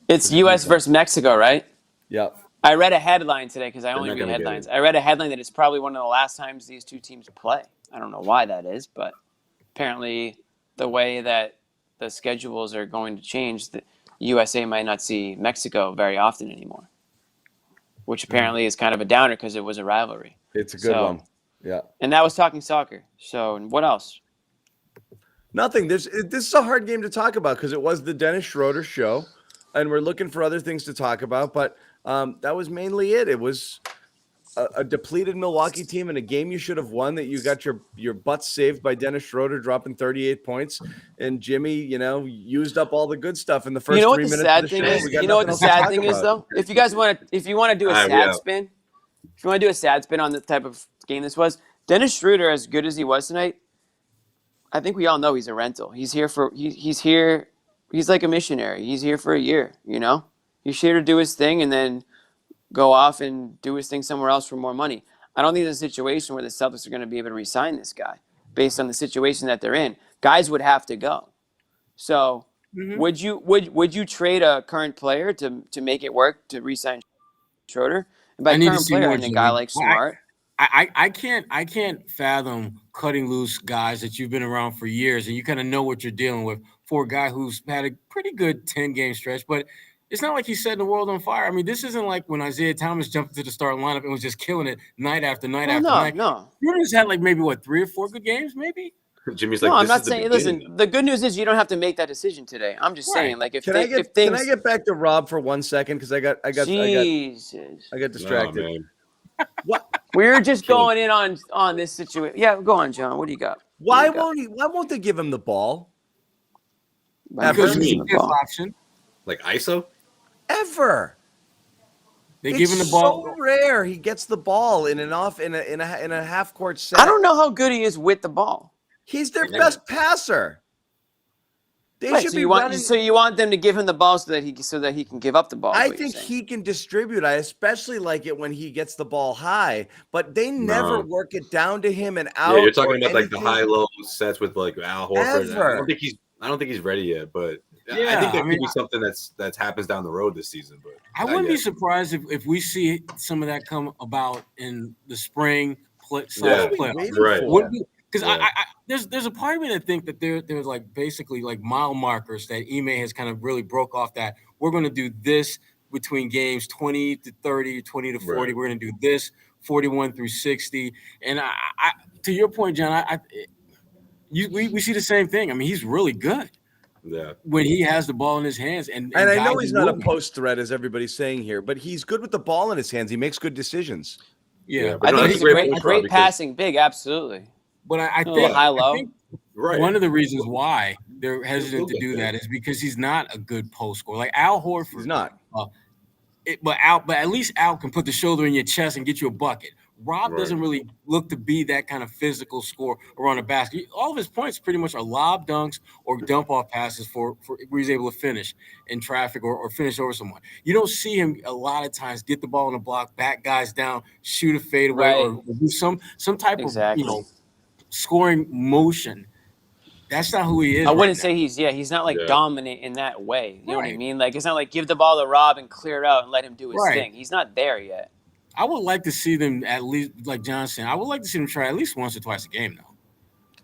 It's U.S. versus Mexico, right? Yep. I read a headline today because I only read headlines. I read a headline that it's probably one of the last times these two teams play. I don't know why that is, but apparently the way that the schedules are going to change, the USA might not see Mexico very often anymore, which apparently is kind of a downer because it was a rivalry. It's a good one. Yeah. And that was talking soccer. So what else? Nothing. This is a hard game to talk about because it was the Dennis Schroder show, and we're looking for other things to talk about, but that was mainly it. It was a depleted Milwaukee team in a game you should have won that you got your butts saved by Dennis Schroder dropping 38 points. And Jimmy, used up all the good stuff in the first 3 minutes of the show. You know what the sad thing is, though? If you want to do a sad spin, if you want to do a sad spin on the type of game this was, Dennis Schroder, as good as he was tonight, I think we all know he's a rental. He's here he's like a missionary. He's here for a year, He's here to do his thing and then go off and do his thing somewhere else for more money. I don't think there's a situation where the Celtics are going to be able to re-sign this guy based on the situation that they're in. Guys would have to go. So would you trade a current player to make it work to re-sign Schroder? And by current player, I mean a guy like Smart. I can't fathom cutting loose guys that you've been around for years and you kind of know what you're dealing with for a guy who's had a pretty good 10-game stretch, but it's not like he's setting the world on fire. I mean, this isn't like when Isaiah Thomas jumped into the starting lineup and was just killing it night after night after night. No. Schroder's had like maybe 3 or 4 good games, maybe. Jimmy's like, no, I'm not saying. Listen, the good news is you don't have to make that decision today. I'm just saying, like, can I get back to Rob for 1 second because I got distracted. Oh, What? We're just going in on this situation. Yeah, go on, John. What do you got? Why won't they give him the ball? Because it's a fifth option. Like ISO? Ever. They give him the ball. So rare he gets the ball in a half court set. I don't know how good he is with the ball. He's their best passer. So you want them to give him the ball so that he can give up the ball. I think he can distribute. I especially like it when he gets the ball high, but they never work it down to him and out. Yeah, you're talking about like the high-low sets with like Al Horford. I don't think he's ready yet, but I think that could be something that happens down the road this season. But I wouldn't be surprised if we see some of that come about in the spring playoffs. Right. Because there's a part of me that think that there's like basically like mile markers that Ime has kind of really broke off that we're going to do this between games 20 to 30, 20 to 40. Right. We're going to do this 41 through 60. And I to your point, John, we see the same thing. I mean, he's really good. Yeah. When he has the ball in his hands. And I know he's not a post threat, as everybody's saying here, but he's good with the ball in his hands. He makes good decisions. Yeah. I think he's a great passing big, absolutely. But I think one of the reasons why they're hesitant to do that is because he's not a good post scorer. Like Al Horford. He's not. But at least Al can put the shoulder in your chest and get you a bucket. Rob doesn't really look to be that kind of physical scorer around the basket. All of his points pretty much are lob dunks or dump off passes for where he's able to finish in traffic or finish over someone. You don't see him a lot of times get the ball in the block, back guys down, shoot a fadeaway, or do some type of scoring motion. That's not who he is. I wouldn't say he's not like dominant in that way. You know what I mean? Like it's not like give the ball to Rob and clear it out and let him do his thing. He's not there yet. I would like to see them at least, like John said, I would like to see them try at least once or twice a game, though.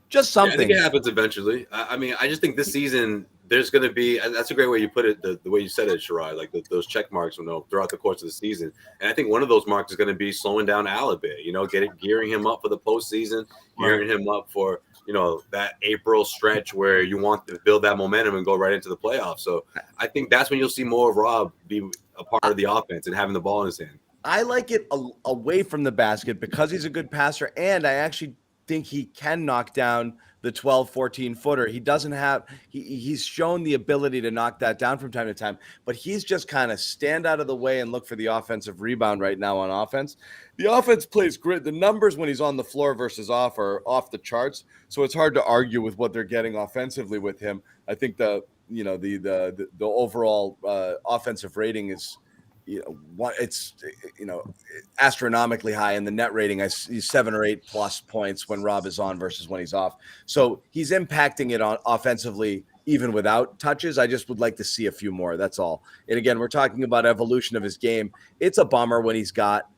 Just something. I think it happens eventually. I mean, I just think this season there's going to be, and that's a great way you put it, the way you said it, Sherrod, like those check marks, throughout the course of the season. And I think one of those marks is going to be slowing down Al a bit, gearing him up for the postseason, gearing him up for, that April stretch where you want to build that momentum and go right into the playoffs. So I think that's when you'll see more of Rob be a part of the offense and having the ball in his hand. I like it away from the basket because he's a good passer, and I actually think he can knock down the 12, 14-footer. He doesn't have – he's shown the ability to knock that down from time to time, but he's just kind of stand out of the way and look for the offensive rebound right now on offense. The offense plays great. The numbers when he's on the floor versus off are off the charts, so it's hard to argue with what they're getting offensively with him. I think the overall offensive rating is – it's astronomically high, in the net rating he's 7 or 8 plus points when Rob is on versus when he's off. So he's impacting it on offensively even without touches. I just would like to see a few more. That's all. And again, we're talking about evolution of his game. It's a bummer when he's got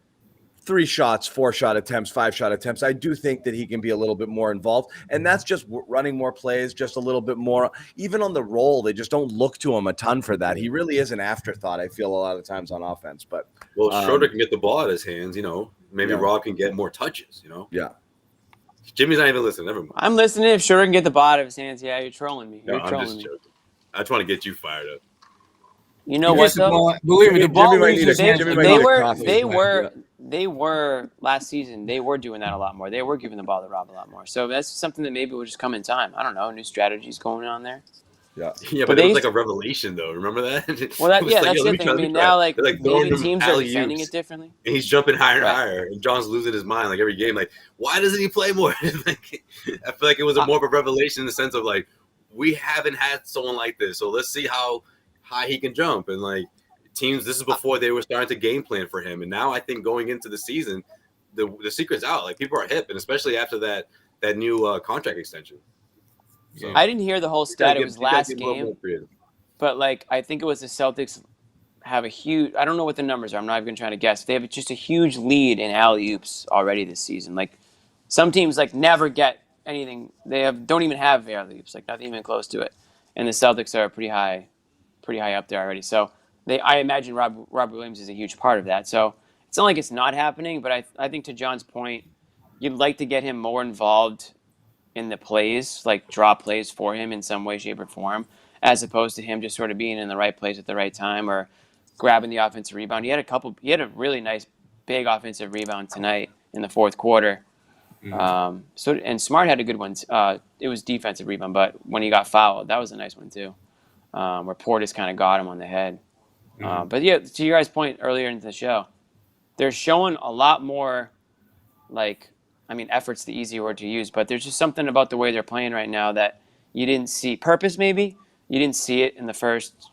3 shots, 4 shot attempts, 5 shot attempts. I do think that he can be a little bit more involved, and that's just running more plays, just a little bit more. Even on the roll, they just don't look to him a ton for that. He really is an afterthought, I feel, a lot of times on offense. But Schroder can get the ball out of his hands. Maybe Rob can get more touches. Yeah. Jimmy's not even listening. Never mind. I'm listening. If Schroder can get the ball out of his hands, you're trolling me. I'm just joking. I just want to get you fired up. You know what? Believe me, the ball. They were last season. They were doing that a lot more. They were giving the ball to Rob a lot more. So that's something that maybe will just come in time. I don't know. New strategies going on there. Yeah, but it was like a revelation, though. Remember that? Well, that's the thing. I mean, now maybe teams are defending it differently. And he's jumping higher and higher, and John's losing his mind like every game. Like, why doesn't he play more? I feel like it was more of a revelation in the sense of like, we haven't had someone like this, so let's see how high he can jump. And like teams, this is before they were starting to game plan for him. And now I think going into the season, the secret's out. Like people are hip, and especially after that new contract extension. So, I didn't hear the whole stat. It was last game, but like I think it was the Celtics have a huge. I don't know what the numbers are. I'm not even trying to guess. They have just a huge lead in alley oops already this season. Like some teams like never get anything. Don't even have alley oops. Like not even close to it. And the Celtics are pretty high up there already. So I imagine Robert Williams is a huge part of that. So it's not like it's not happening. But I think to John's point, you'd like to get him more involved in the plays, like draw plays for him in some way, shape, or form, as opposed to him just sort of being in the right place at the right time or grabbing the offensive rebound. He had a really nice big offensive rebound tonight in the fourth quarter. Mm-hmm. And Smart had a good one. It was defensive rebound, but when he got fouled, that was a nice one too, where Portis kind of got him on the head. Mm-hmm. But yeah, to your guys' point earlier in the show, they're showing a lot more effort's the easy word to use, but there's just something about the way they're playing right now that you didn't see. Purpose, maybe. You didn't see it in the first,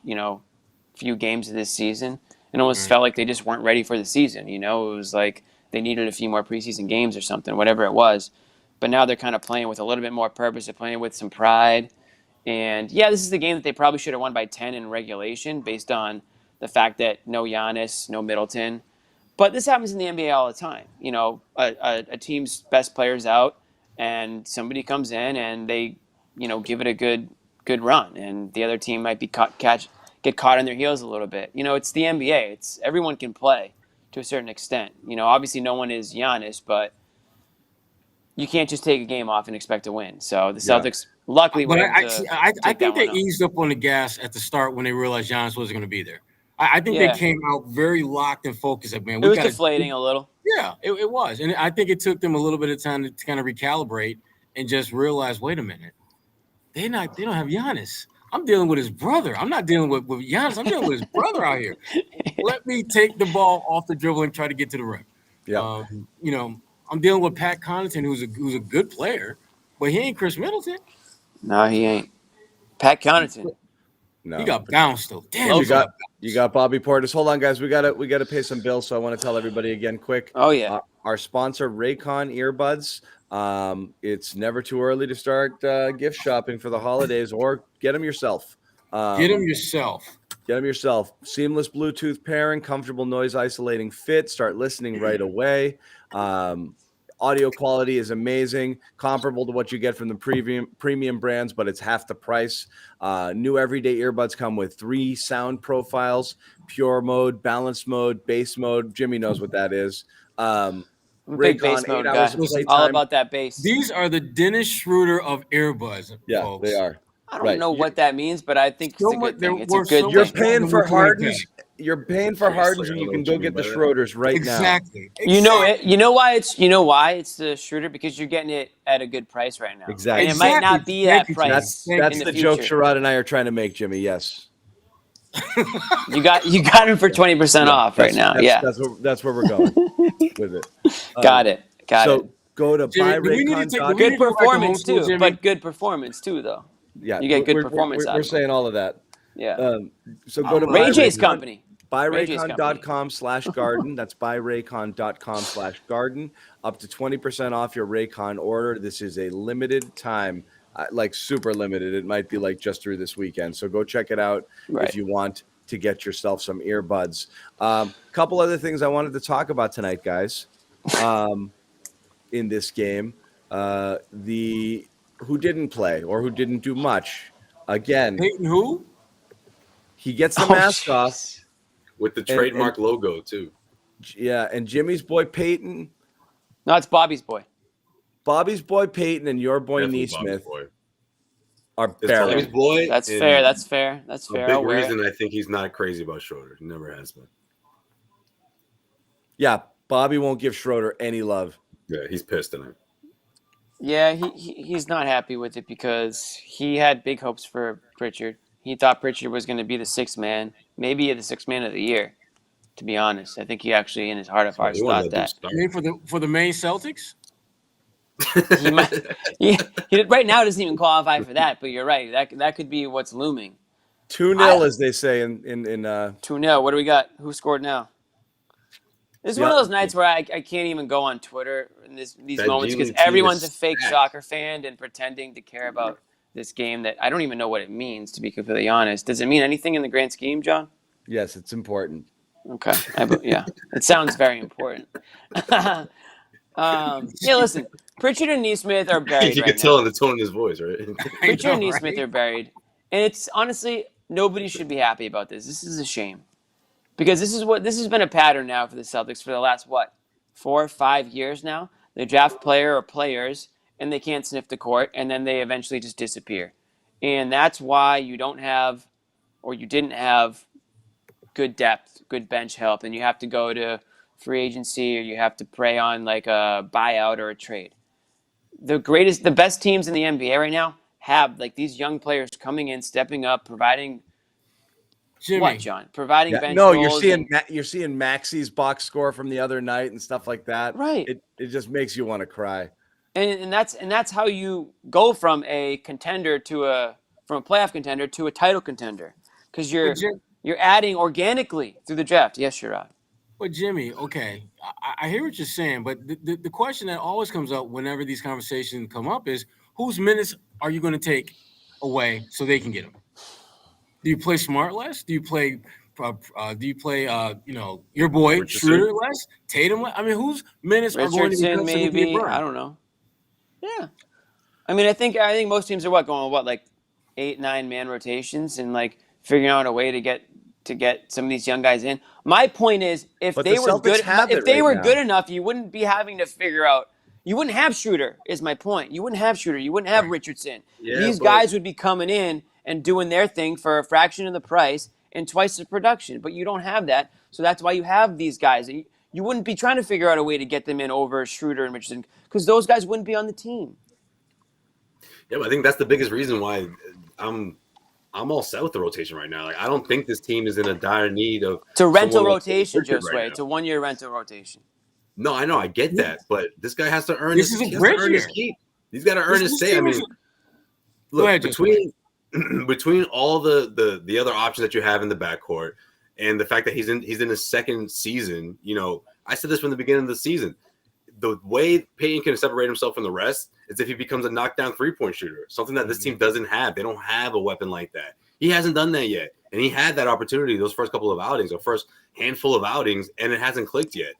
few games of this season. It almost felt like they just weren't ready for the season. It was like they needed a few more preseason games or something, whatever it was. But now they're kind of playing with a little bit more purpose. They're playing with some pride. And, yeah, this is the game that they probably should have won by 10 in regulation based on the fact that no Giannis, no Middleton. But this happens in the NBA all the time. A team's best player's out, and somebody comes in and they, give it a good run, and the other team might be get caught on their heels a little bit. It's the NBA. It's everyone can play to a certain extent. Obviously no one is Giannis, but you can't just take a game off and expect to win. So the Celtics luckily were able to I think they eased up on the gas at the start when they realized Giannis wasn't going to be there. I think they came out very locked and focused. Like, man, it was deflating a little. Yeah, it was. And I think it took them a little bit of time to kind of recalibrate and just realize, wait a minute, they don't have Giannis. I'm dealing with his brother. I'm not dealing with Giannis. I'm dealing with his brother out here. Let me take the ball off the dribble and try to get to the rim. Yeah. I'm dealing with Pat Connaughton, who's a good player, but he ain't Khris Middleton. No, he ain't. Pat Connaughton. No. He got bounced though. Damn, you got Bobby Portis. Hold on, guys. We gotta pay some bills, so I want to tell everybody again quick. Oh yeah. Our sponsor, Raycon earbuds. It's never too early to start gift shopping for the holidays, or get them yourself. Get them yourself. Seamless Bluetooth pairing, comfortable noise isolating fit. Start listening right away. Audio quality is amazing, comparable to what you get from the premium brands, but it's half the price. New everyday earbuds come with 3 sound profiles: pure mode, balanced mode, bass mode. Jimmy knows what that is. Big bass mode guy. All about that bass. These are the Dennis Schroder of earbuds. Yeah, folks. they are. I don't know what that means, but I think it's a good thing. It's a good thing. You're paying for Hardens. You're paying for Hardens, and you can go get the Schroders right now. Exactly. You know it. You know why it's the Schroder, because you're getting it at a good price right now. Exactly. And it might not be that price. That's the joke Sherrod and I are trying to make, Jimmy. Yes. You got him for 20% off right now. That's where we're going with it. Got it. So go to buyraycon.com. Good performance too, but good performance too, though. Yeah, you get good performance out of it. We're saying all of that. Yeah. So go to Ray J's company. buyraycon.com/garden. That's buyraycon.com/garden. Up to 20% off your Raycon order. This is a limited time, like super limited. It might be like just through this weekend. So go check it out if you want to get yourself some earbuds. Couple other things I wanted to talk about tonight, guys. In this game, who didn't play or who didn't do much. Again, Peyton who? He gets the mask off with the trademark logo too. Yeah, and Jimmy's boy Peyton. No, it's Bobby's boy. Bobby's boy Peyton and your boy Neesmith are Bobby's boy. That's fair. That's fair. That's fair. A big reason I think he's not crazy about Schroder. He never has been. Yeah, Bobby won't give Schroder any love. Yeah, he's pissed tonight. Yeah, he's not happy with it because he had big hopes for Pritchard. He thought Pritchard was going to be the sixth man, maybe the sixth man of the year. To be honest, I think he actually, in his heart of hearts, thought that. You mean for the main Celtics? He might. He right now doesn't even qualify for that. But you're right. That could be what's looming. 2-0, as they say in 2-0. What do we got? Who scored now? This is one of those nights where I can't even go on Twitter in these moments because everyone's a fake soccer fan and pretending to care about this game that I don't even know what it means, to be completely honest. Does it mean anything in the grand scheme, John? Yes, it's important. Okay. Yeah, it sounds very important. Listen, Pritchard and Neesmith are buried You right can tell now. in the tone of his voice, right? Pritchard and Neesmith are buried. And it's honestly, nobody should be happy about this. This is a shame. Because this has been a pattern now for the Celtics for the last, 4 or 5 years now? They draft player or players, and they can't sniff the court, and then they eventually just disappear. And that's why you don't have, or you didn't have, good depth, good bench help, and you have to go to free agency or you have to prey on like a buyout or a trade. The best teams in the NBA right now have like these young players coming in, stepping up, providing Jimmy. What, John? Providing bench No, roles. you're seeing Maxi's box score from the other night and stuff like that. Right. It just makes you want to cry. And that's how you go from a contender from a playoff contender to a title contender, because you're adding organically through the draft. Yes, Sherrod. But Jimmy, okay, I hear what you're saying, but the question that always comes up whenever these conversations come up is, whose minutes are you going to take away so they can get them? Do you play Smart less? Do you play your boy Schroder less? Tatum less? I mean, whose minutes are going to be cut maybe? I don't know. Yeah, I mean, I think most teams are going like 8-9 man rotations and like figuring out a way to get some of these young guys in. My point is, if they were good enough, you wouldn't be having to figure out. You wouldn't have Schroder, is my point. You wouldn't have Schroder. You wouldn't have Richardson. Yeah, these guys would be coming in and doing their thing for a fraction of the price and twice the production. But you don't have that, so that's why you have these guys. You wouldn't be trying to figure out a way to get them in over Schroder and Richardson because those guys wouldn't be on the team. Yeah, but I think that's the biggest reason why I'm all set with the rotation right now. Like, I don't think this team is in a dire need of. It's a rental rotation, Josue. Right, it's a 1-year rental rotation. No, I know, I get that, but this guy has to earn his keep. He's got to earn his stay. I mean, look, between all the other options that you have in the backcourt and the fact that he's in his second season, I said this from the beginning of the season. The way Payton can separate himself from the rest is if he becomes a knockdown three-point shooter, something that this team doesn't have. They don't have a weapon like that. He hasn't done that yet, and he had that opportunity those first couple of outings, or first handful of outings, and it hasn't clicked yet.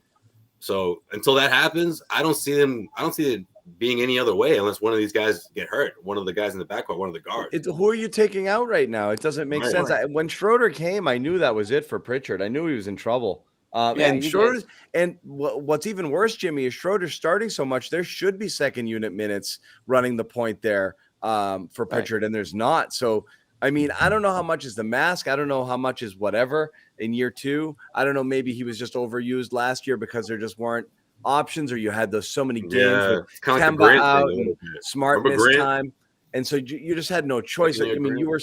So until that happens, I don't see it being any other way unless one of these guys get hurt, one of the guys in the backcourt, one of the guards. Who are you taking out right now? It doesn't make sense. When Schroeder came, I knew that was it for Pritchard. I knew he was in trouble. And Schroeder, and what's even worse, Jimmy, is Schroeder starting so much. There should be second unit minutes running the point there for Pritchard, and there's not. So, I mean, I don't know how much is the mask. I don't know how much is whatever in year two. I don't know. Maybe he was just overused last year because there just weren't options, or you had those so many games with Kemba out and Smart missed time. And so you just had no choice. I mean, you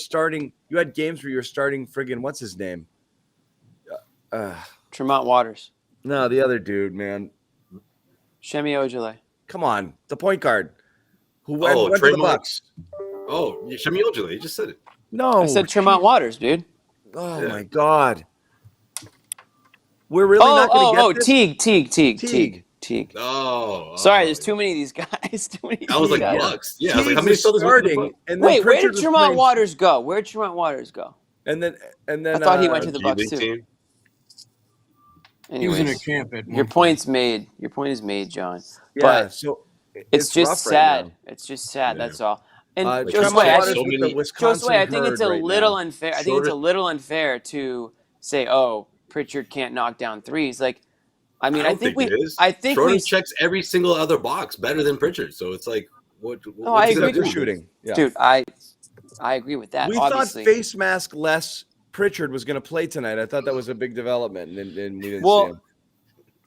had games where you were starting friggin' what's his name? Tremont Waters. No, the other dude, man. Shemi Ojale. Come on, the point guard who went to the Bucks. Oh, Shemi Ojale. You just said it. No, I said Tremont Waters, dude. Oh my God. We're really not going to get this? Teague. Oh, sorry. There's too many of these guys. I was like Bucks. Yeah, I was like, how many starting? Wait, where did Tremont Waters go? And then I thought he went to the Bucks too. Anyways, he was in a camp at your point's made. Your point is made, John. Yeah, but so it's just sad. Right, it's just sad. That's all. And Josue, I think it's a little unfair. I think it's a little unfair to say, "Oh, Pritchard can't knock down threes." Like, I mean, I think Schroder checks every single other box better than Pritchard. So it's like, what's I he agree with shooting, dude. I agree with that. We thought face mask less Pritchard was going to play tonight. I thought that was a big development, and we didn't see him.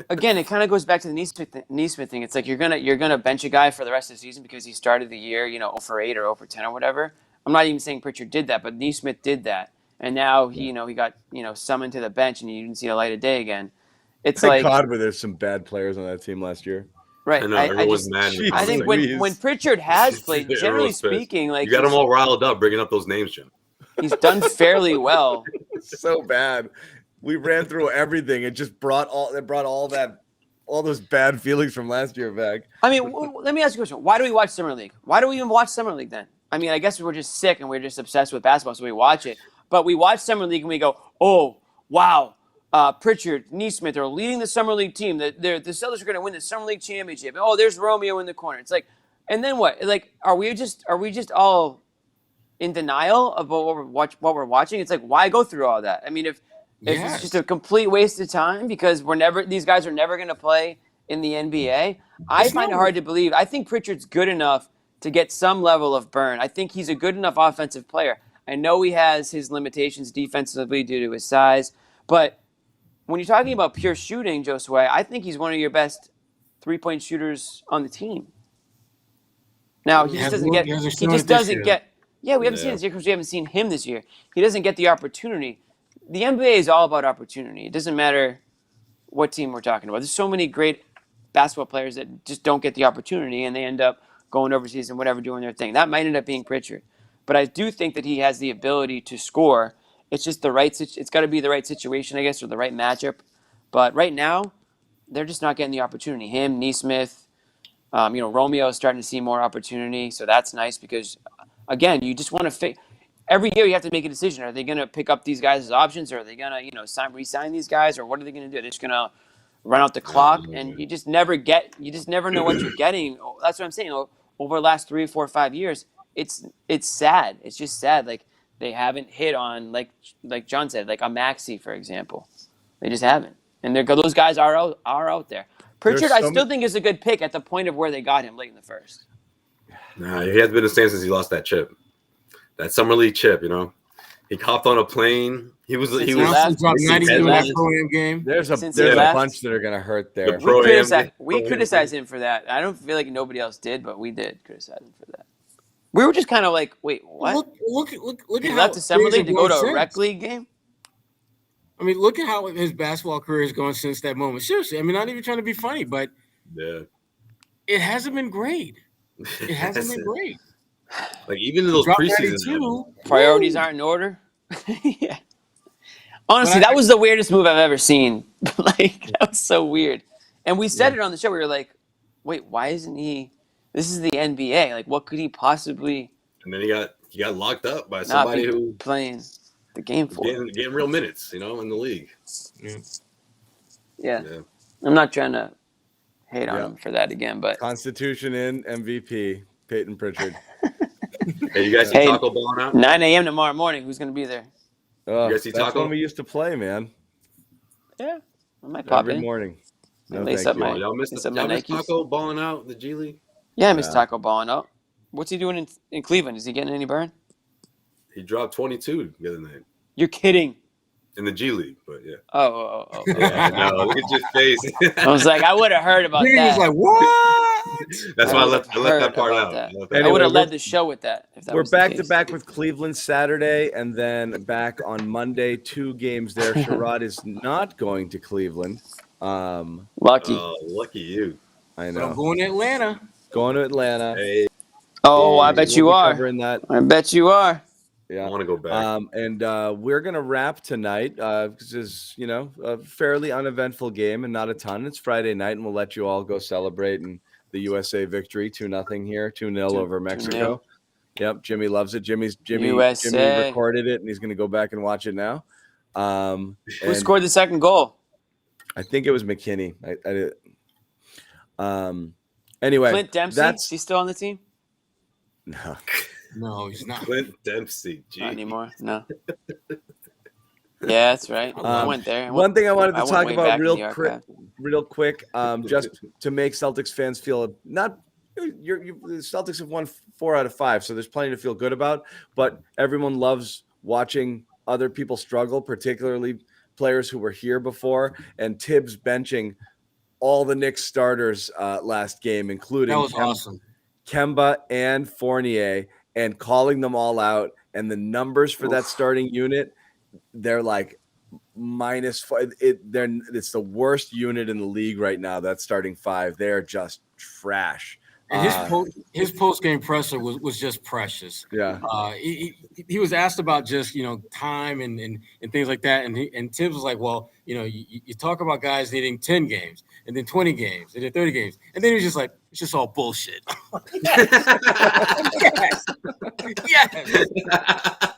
Again, it kind of goes back to the Neesmith thing. It's like you're gonna bench a guy for the rest of the season because he started the year, 0 for 8 or 0 for 10 or whatever. I'm not even saying Pritchard did that, but Neesmith did that, and now he got summoned to the bench and you didn't see a light of day again. It's Thank God, where there's some bad players on that team last year. Right. I know, everyone's mad. I think when Pritchard has played, generally speaking, like you got them all riled up, bringing up those names, Jim. He's done fairly well. So bad. we ran through everything. It just brought all those bad feelings from last year back. I mean, let me ask you a question. Why do we watch Summer League? Why do we even watch Summer League then? I mean, I guess we're just sick and we're just obsessed with basketball, so we watch it. But we watch Summer League and we go, oh, wow, Pritchard, Nesmith are leading the Summer League team. The Celtics are going to win the Summer League championship. Oh, there's Romeo in the corner. It's like, and then what? Like, are we just all in denial about what we're watching? It's like, why go through all that? I mean, if it's just a complete waste of time because these guys are never going to play in the NBA, I find it hard to believe. I think Pritchard's good enough to get some level of burn. I think he's a good enough offensive player. I know he has his limitations defensively due to his size, but when you're talking about pure shooting, Josue, I think he's one of your best three-point shooters on the team. Now, he just doesn't get. Yeah, we haven't seen it this year because we haven't seen him this year. He doesn't get the opportunity. The NBA is all about opportunity. It doesn't matter what team we're talking about. There's so many great basketball players that just don't get the opportunity, and they end up going overseas and whatever, doing their thing. That might end up being Pritchard. But I do think that he has the ability to score. It's just it's got to be the right situation, I guess, or the right matchup. But right now, they're just not getting the opportunity. Him, Nesmith, Romeo is starting to see more opportunity. So that's nice because, again, you just want to every year you have to make a decision. Are they going to pick up these guys as options, or are they going to re-sign these guys, or what are they going to do? They're just going to run out the clock, and you just never know what you're getting. That's what I'm saying. Over the last 3, 4, 5 years, it's sad. It's just sad. Like they haven't hit on like John said, like a Maxey, for example. They just haven't, and those guys are out there. Pritchard, I still think is a good pick at the point of where they got him late in the first. Nah, he has been the same since he lost that chip, that Summer League chip. He hopped on a plane. He was dropped 92 in that pro-am game. There's a bunch that are gonna hurt there. We criticized him for that. I don't feel like nobody else did, but we did criticize him for that. We were just kind of like, wait, what? Look he at left how the Summer League to go to a since. rec league game. I mean, look at how his basketball career is going since that moment. Seriously, I mean, not even trying to be funny, but it hasn't been great. It hasn't been great. Like even in those preseason priorities aren't in order. Yeah. Honestly, that was the weirdest move I've ever seen. That was so weird. And we said it on the show. We were like, wait, why isn't he? This is the NBA. Like, what could he possibly? And then he got locked up by somebody who playing the game for getting real minutes, in the league. Yeah. I'm not trying to hate on him for that again, but Constitution in MVP Peyton Pritchard. Hey, you guys see Taco balling out? 9 a.m. tomorrow morning. Who's going to be there? You guys see that's Taco? when we used to play, man. Yeah, I might pop every in. morning. No, lace up my y'all missed Taco balling out in the G League? Yeah, I miss Taco balling out. What's he doing in Cleveland? Is he getting any burn? He dropped 22 the other night. You're kidding. In the G League, but yeah. Oh. Yeah, no, look at your face. I was like, I would have heard about that. He was like, what? That's why I left that part out. I would have led the show with that. If that we're was the back case. to back with Cleveland Saturday, and then back on Monday. 2 games there. Sherrod is not going to Cleveland. Lucky. Oh, lucky you. I know. I'm going to Atlanta. Going to Atlanta. Hey. Oh, I bet you are. Covering that. I bet you are. Yeah, I want to go back. And we're gonna wrap tonight. This is a fairly uneventful game and not a ton. It's Friday night, and we'll let you all go celebrate and the USA victory 2-0 here, 2-0 over Mexico. 2-0. Yep, Jimmy loves it. Jimmy recorded it, and he's gonna go back and watch it now. Who scored the second goal? I think it was McKinney. Anyway, Clint Dempsey. Is he still on the team? No, he's not. Clint Dempsey. Not anymore. No. Yeah, that's right. I went there. One thing I wanted to talk about real quick, just to make Celtics fans feel the Celtics have won 4 out of 5, so there's plenty to feel good about. But everyone loves watching other people struggle, particularly players who were here before. And Tibbs benching all the Knicks starters last game, including that was awesome. Kemba and Fournier, and calling them all out. And the numbers for that starting unit, they're like -5. It's the worst unit in the league right now. That starting 5, they're just trash. And his post game presser was just precious. Yeah. He was asked about just time and things like that, and Tibbs was like, well, you talk about guys needing 10 games and then 20 games and then 30 games, and then he was just like, it's just all bullshit. Yes.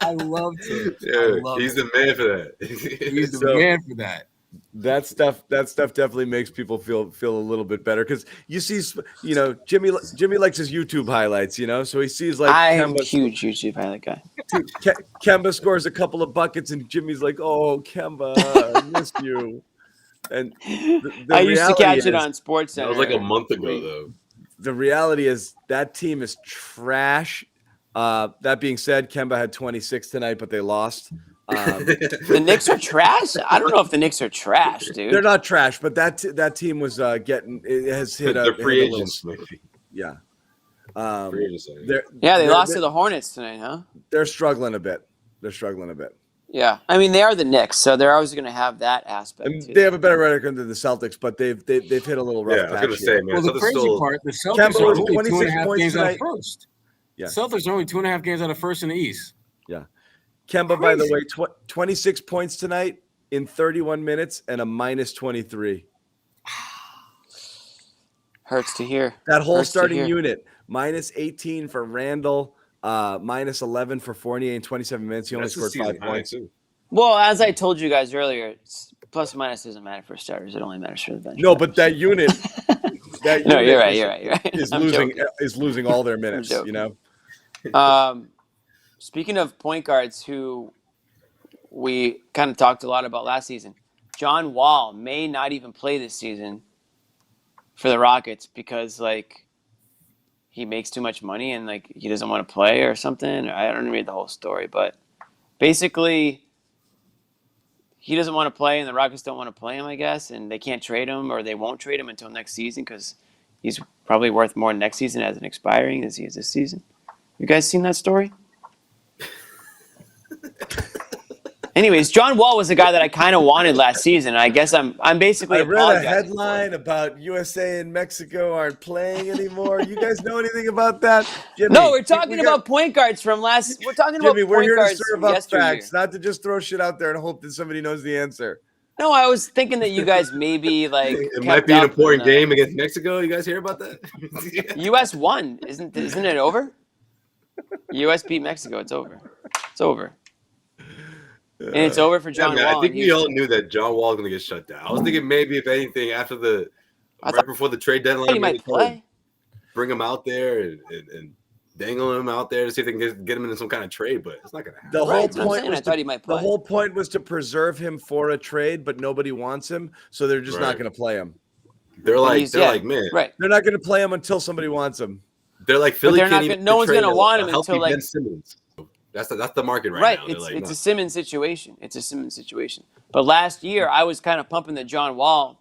I love Tibbs. Yeah, he's the man for that. He's the man for that. That stuff definitely makes people feel a little bit better because you see, Jimmy likes his YouTube highlights, so he sees like I'm a huge YouTube highlight guy. Kemba scores a couple of buckets and Jimmy's like, "Oh, Kemba, I missed you." And I used to catch it on SportsCenter. That was like a month ago, though. The reality is that team is trash. That being said, Kemba had 26 tonight, but they lost. The Knicks are trash. I don't know if the Knicks are trash, dude. They're not trash, but that team was has hit They're free agents, maybe. Yeah. They lost to the Hornets tonight, huh? They're struggling a bit. Yeah, I mean they are the Knicks, so they're always going to have that aspect. They have a better record than the Celtics, but they've hit a little rough patch. I was going to say, man. Well, the crazy part, the Celtics are only 2.5 games out of first. Yeah, Celtics are only 2.5 games out of first in the East. Yeah. Kemba, by the way, 26 points tonight in 31 minutes and a minus 23. Hurts to hear. That whole starting unit, minus 18 for Randall, minus 11 for Fournier in 27 minutes. He only scored 5 points. Well, as I told you guys earlier, plus or minus doesn't matter for starters. It only matters for the bench. No, but that unit, no, you're right. is losing all their minutes. Speaking of point guards who we kind of talked a lot about last season, John Wall may not even play this season for the Rockets because he makes too much money and he doesn't want to play or something. I don't read the whole story, but basically he doesn't want to play and the Rockets don't want to play him, I guess, and they can't trade him or they won't trade him until next season because he's probably worth more next season as an expiring as he is this season. You guys seen that story? Anyways, John Wall was the guy that I kind of wanted last season. I guess I'm basically. I read a headline about USA and Mexico aren't playing anymore. You guys know anything about that? Jimmy, no, we're talking about point guards from last. We're talking Jimmy, about we're point here guards to serve from up yesteryear. facts, not to just throw shit out there and hope that somebody knows the answer. No, I was thinking that you guys maybe it might be an important game against Mexico. You guys hear about that? US won, isn't it over? US beat Mexico. It's over. It's over. And it's over for John Wall. I think we all knew that John Wall was going to get shut down. I was thinking maybe, if anything, after right before the trade deadline, he might play. Bring him out there and dangle him out there to see if they can get him into some kind of trade, but it's not going to happen. The whole point was to preserve him for a trade, but nobody wants him, so they're just not going to play him. They're like, man, they're not going to play him until somebody wants him. They're like Philly. No one's going to want him until Ben Simmons. That's the market right now. It's a Simmons situation. But last year, I was kind of pumping the John Wall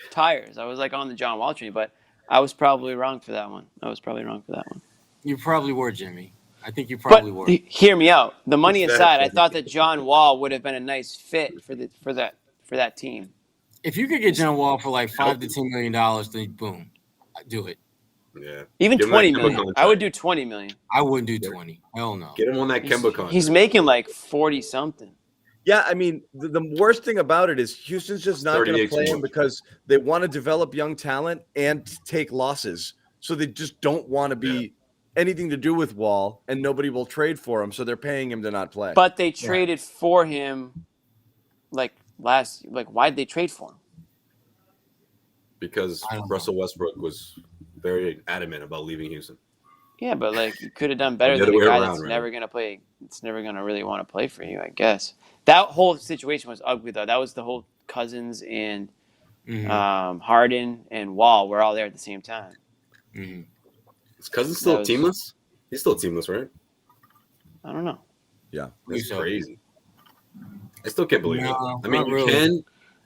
tires. I was on the John Wall train, but I was probably wrong for that one. You probably were, Jimmy. I think you probably were. Hear me out. The money aside, I thought that John Wall would have been a nice fit for that team. If you could get John Wall for $5 to $10 million, then boom, do it. Yeah. Even $20 million. I would do $20 million. I wouldn't do 20. Hell no. Get him on that Kemba contract. He's making 40 something. Yeah, I mean, the worst thing about it is Houston's just not going to play him because they want to develop young talent and take losses. So they just don't want to be anything to do with Wall, and nobody will trade for him. So they're paying him to not play. But they traded for him why'd they trade for him? Because Russell Westbrook was very adamant about leaving Houston. Yeah, but you could have done better than a guy that's never going to play. It's never going to really want to play for you, I guess. That whole situation was ugly, though. That was the whole Cousins and Harden and Wall were all there at the same time. Mm-hmm. Is Cousins still teamless? He's still teamless, right? I don't know. Yeah, that's crazy. I still can't believe it. I mean, you really. can.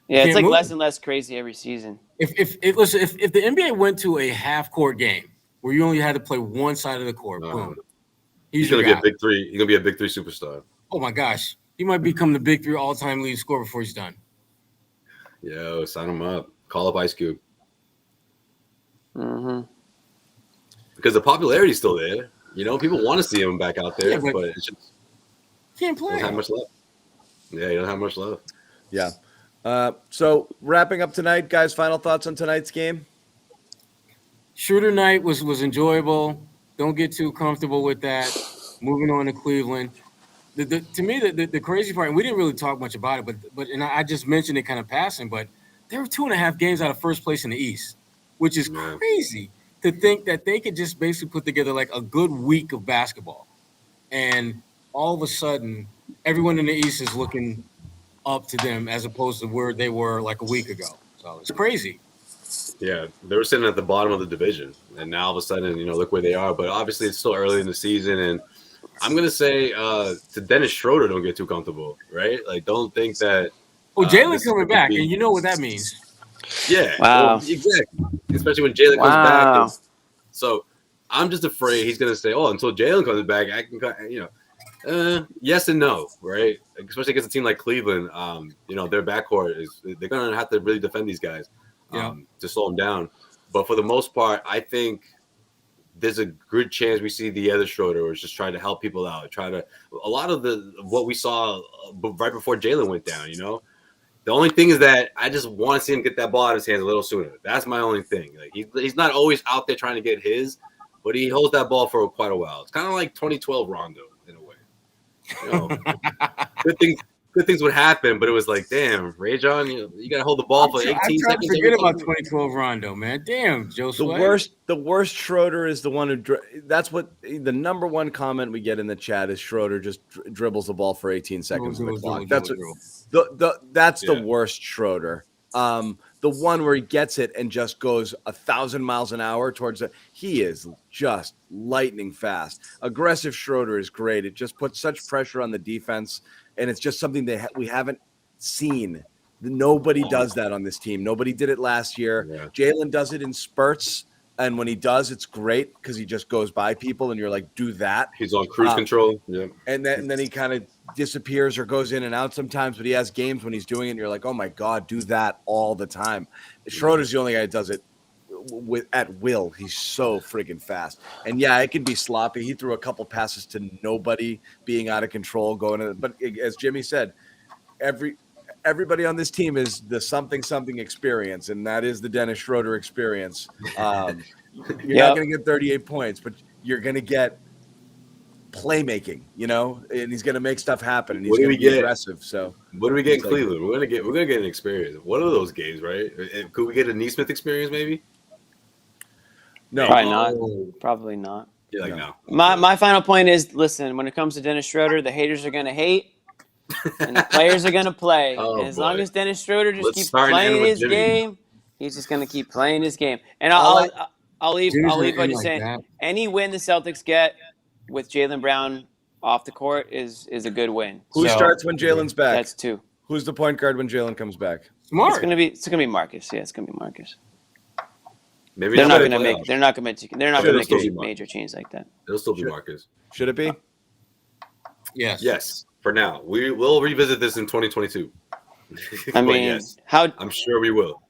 Yeah, it's less and less crazy every season. If the NBA went to a half-court game where you only had to play one side of the court, boom. He's going to be a big three. He's going to be a big three superstar. Oh, my gosh. He might become the big three all-time leading scorer before he's done. Yo, sign him up. Call up Ice Cube. Mm-hmm. because the popularity's still there. You know, people want to see him back out there, but it's just can't play. Doesn't have much left. Yeah, he doesn't have much left. Yeah. So wrapping up tonight, guys. Final thoughts on tonight's game. Schroder night was enjoyable. Don't get too comfortable with that. Moving on to Cleveland. To me, the crazy part, and we didn't really talk much about it, but I just mentioned it kind of passing, but there were 2.5 games out of first place in the East, which is crazy to think that they could just basically put together like a good week of basketball. And all of a sudden, everyone in the East is looking up to them as opposed to where they were like a week ago. So it's crazy. Yeah, they were sitting at the bottom of the division, and now all of a sudden, look where they are. But obviously, it's still early in the season, and I'm gonna say to Dennis Schroder, don't get too comfortable, right? Like, don't think that. Oh, Jalen's coming back, and you know what that means. Yeah, wow, well, exactly. Especially when Jalen comes back. So I'm just afraid he's gonna say, "Oh, until Jalen comes back, I can," yes and no, right? Especially against a team like Cleveland, their backcourt they're gonna have to really defend these guys. To slow them down. But for the most part, I think there's a good chance we see the other Schroder was just trying to help people out. A lot of what we saw right before Jalen went down, The only thing is that I just want to see him get that ball out of his hands a little sooner. That's my only thing. Like he's not always out there trying to get his, but he holds that ball for quite a while. It's kind of like 2012 Rondo in a way. Good things would happen, but it was like, damn, Rajon, you got to hold the ball for 18 seconds. Forget about 2012 Rondo, man. Damn, Josue. The worst Schroder is the one who. That's what the number one comment we get in the chat is. Schroder just dribbles the ball for 18 seconds on the clock. That's the worst Schroder. The one where he gets it and just goes 1,000 miles an hour towards it. He is just lightning fast. Aggressive Schroder is great. It just puts such pressure on the defense. And it's just something that we haven't seen. Nobody does that on this team. Nobody did it last year. Yeah. Jalen does it in spurts. And when he does, it's great because he just goes by people and you're like, do that. He's on cruise control. Yeah. And then he kind of disappears or goes in and out sometimes. But he has games when he's doing it and you're like, oh, my God, do that all the time. Schroeder's the only guy that does it at will. He's so friggin' fast. And yeah, it can be sloppy. He threw a couple passes to nobody, being out of control, but as Jimmy said, everybody on this team is the something experience, and that is the Dennis Schroder experience. You're not going to get 38 points, but you're going to get playmaking, and he's going to make stuff happen, and he's going to be aggressive. So what do we get in Cleveland? We're going to get an experience. One of those games, right? Could we get a Nesmith experience maybe? No, Probably not. You're like, no. My final point is, listen, when it comes to Dennis Schroder, the haters are going to hate, and the players are going to play. And as long as Dennis Schroder just keeps playing his game, he's just going to keep playing his game. And I'll leave by just saying, any win the Celtics get with Jaylen Brown off the court is a good win. Who starts when Jalen's back? That's 2. Who's the point guard when Jalen comes back? Smart. It's gonna be Marcus. Yeah, it's gonna be Marcus. Maybe they're not gonna make a major change like that. It'll still be Marcus. Should it be? Yes. For now, we will revisit this in 2022. I mean, I'm sure we will.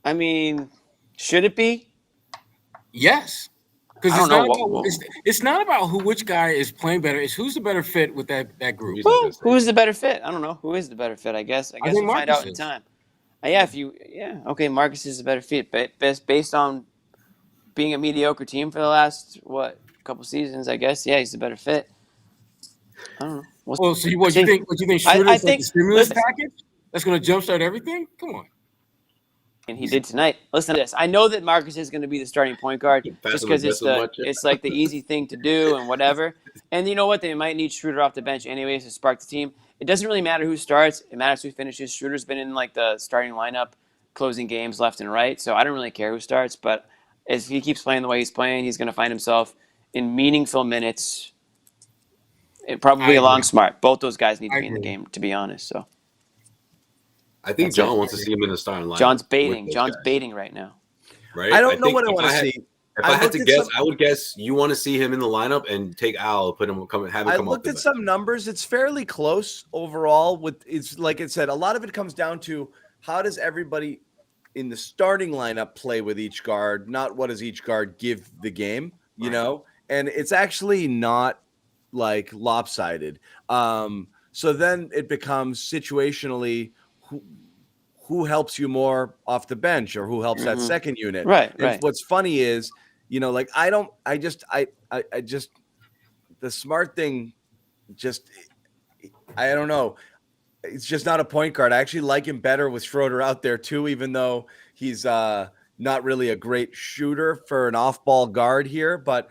I mean, should it be? Yes. Because it's not about which guy is playing better. It's who's the better fit with that group. Who's the better fit? I don't know. Who is the better fit? I guess we'll find out in time. Okay, Marcus is a better fit, but based on being a mediocre team for the last couple seasons, I guess. Yeah, he's a better fit. I don't know. So what you think? Schroeder's like the stimulus package that's going to jumpstart everything? Come on. And he did tonight. Listen to this. I know that Marcus is going to be the starting point guard just because it's like the easy thing to do and whatever. And you know what? They might need Schroder off the bench anyways to spark the team. It doesn't really matter who starts. It matters who finishes. Schroeder's been in like the starting lineup, closing games left and right. So I don't really care who starts. But as he keeps playing the way he's playing, he's going to find himself in meaningful minutes. Probably along Smart. Both those guys need to be in the game, to be honest. So. I think John wants to see him in the starting lineup. John's baiting right now. Right? I don't know what I want to see. If I had to guess, I would guess you want to see him in the lineup and take Al, have him come I looked at some numbers. It's fairly close overall. It's like I said, a lot of it comes down to how does everybody in the starting lineup play with each guard, not what does each guard give the game, you know? And it's actually not like lopsided. So then it becomes situationally who helps you more off the bench or who helps that second unit. Right. And what's funny is, like I just the smart thing just I don't know. It's just not a point guard. I actually like him better with Schroder out there too, even though he's not really a great shooter for an off-ball guard here. But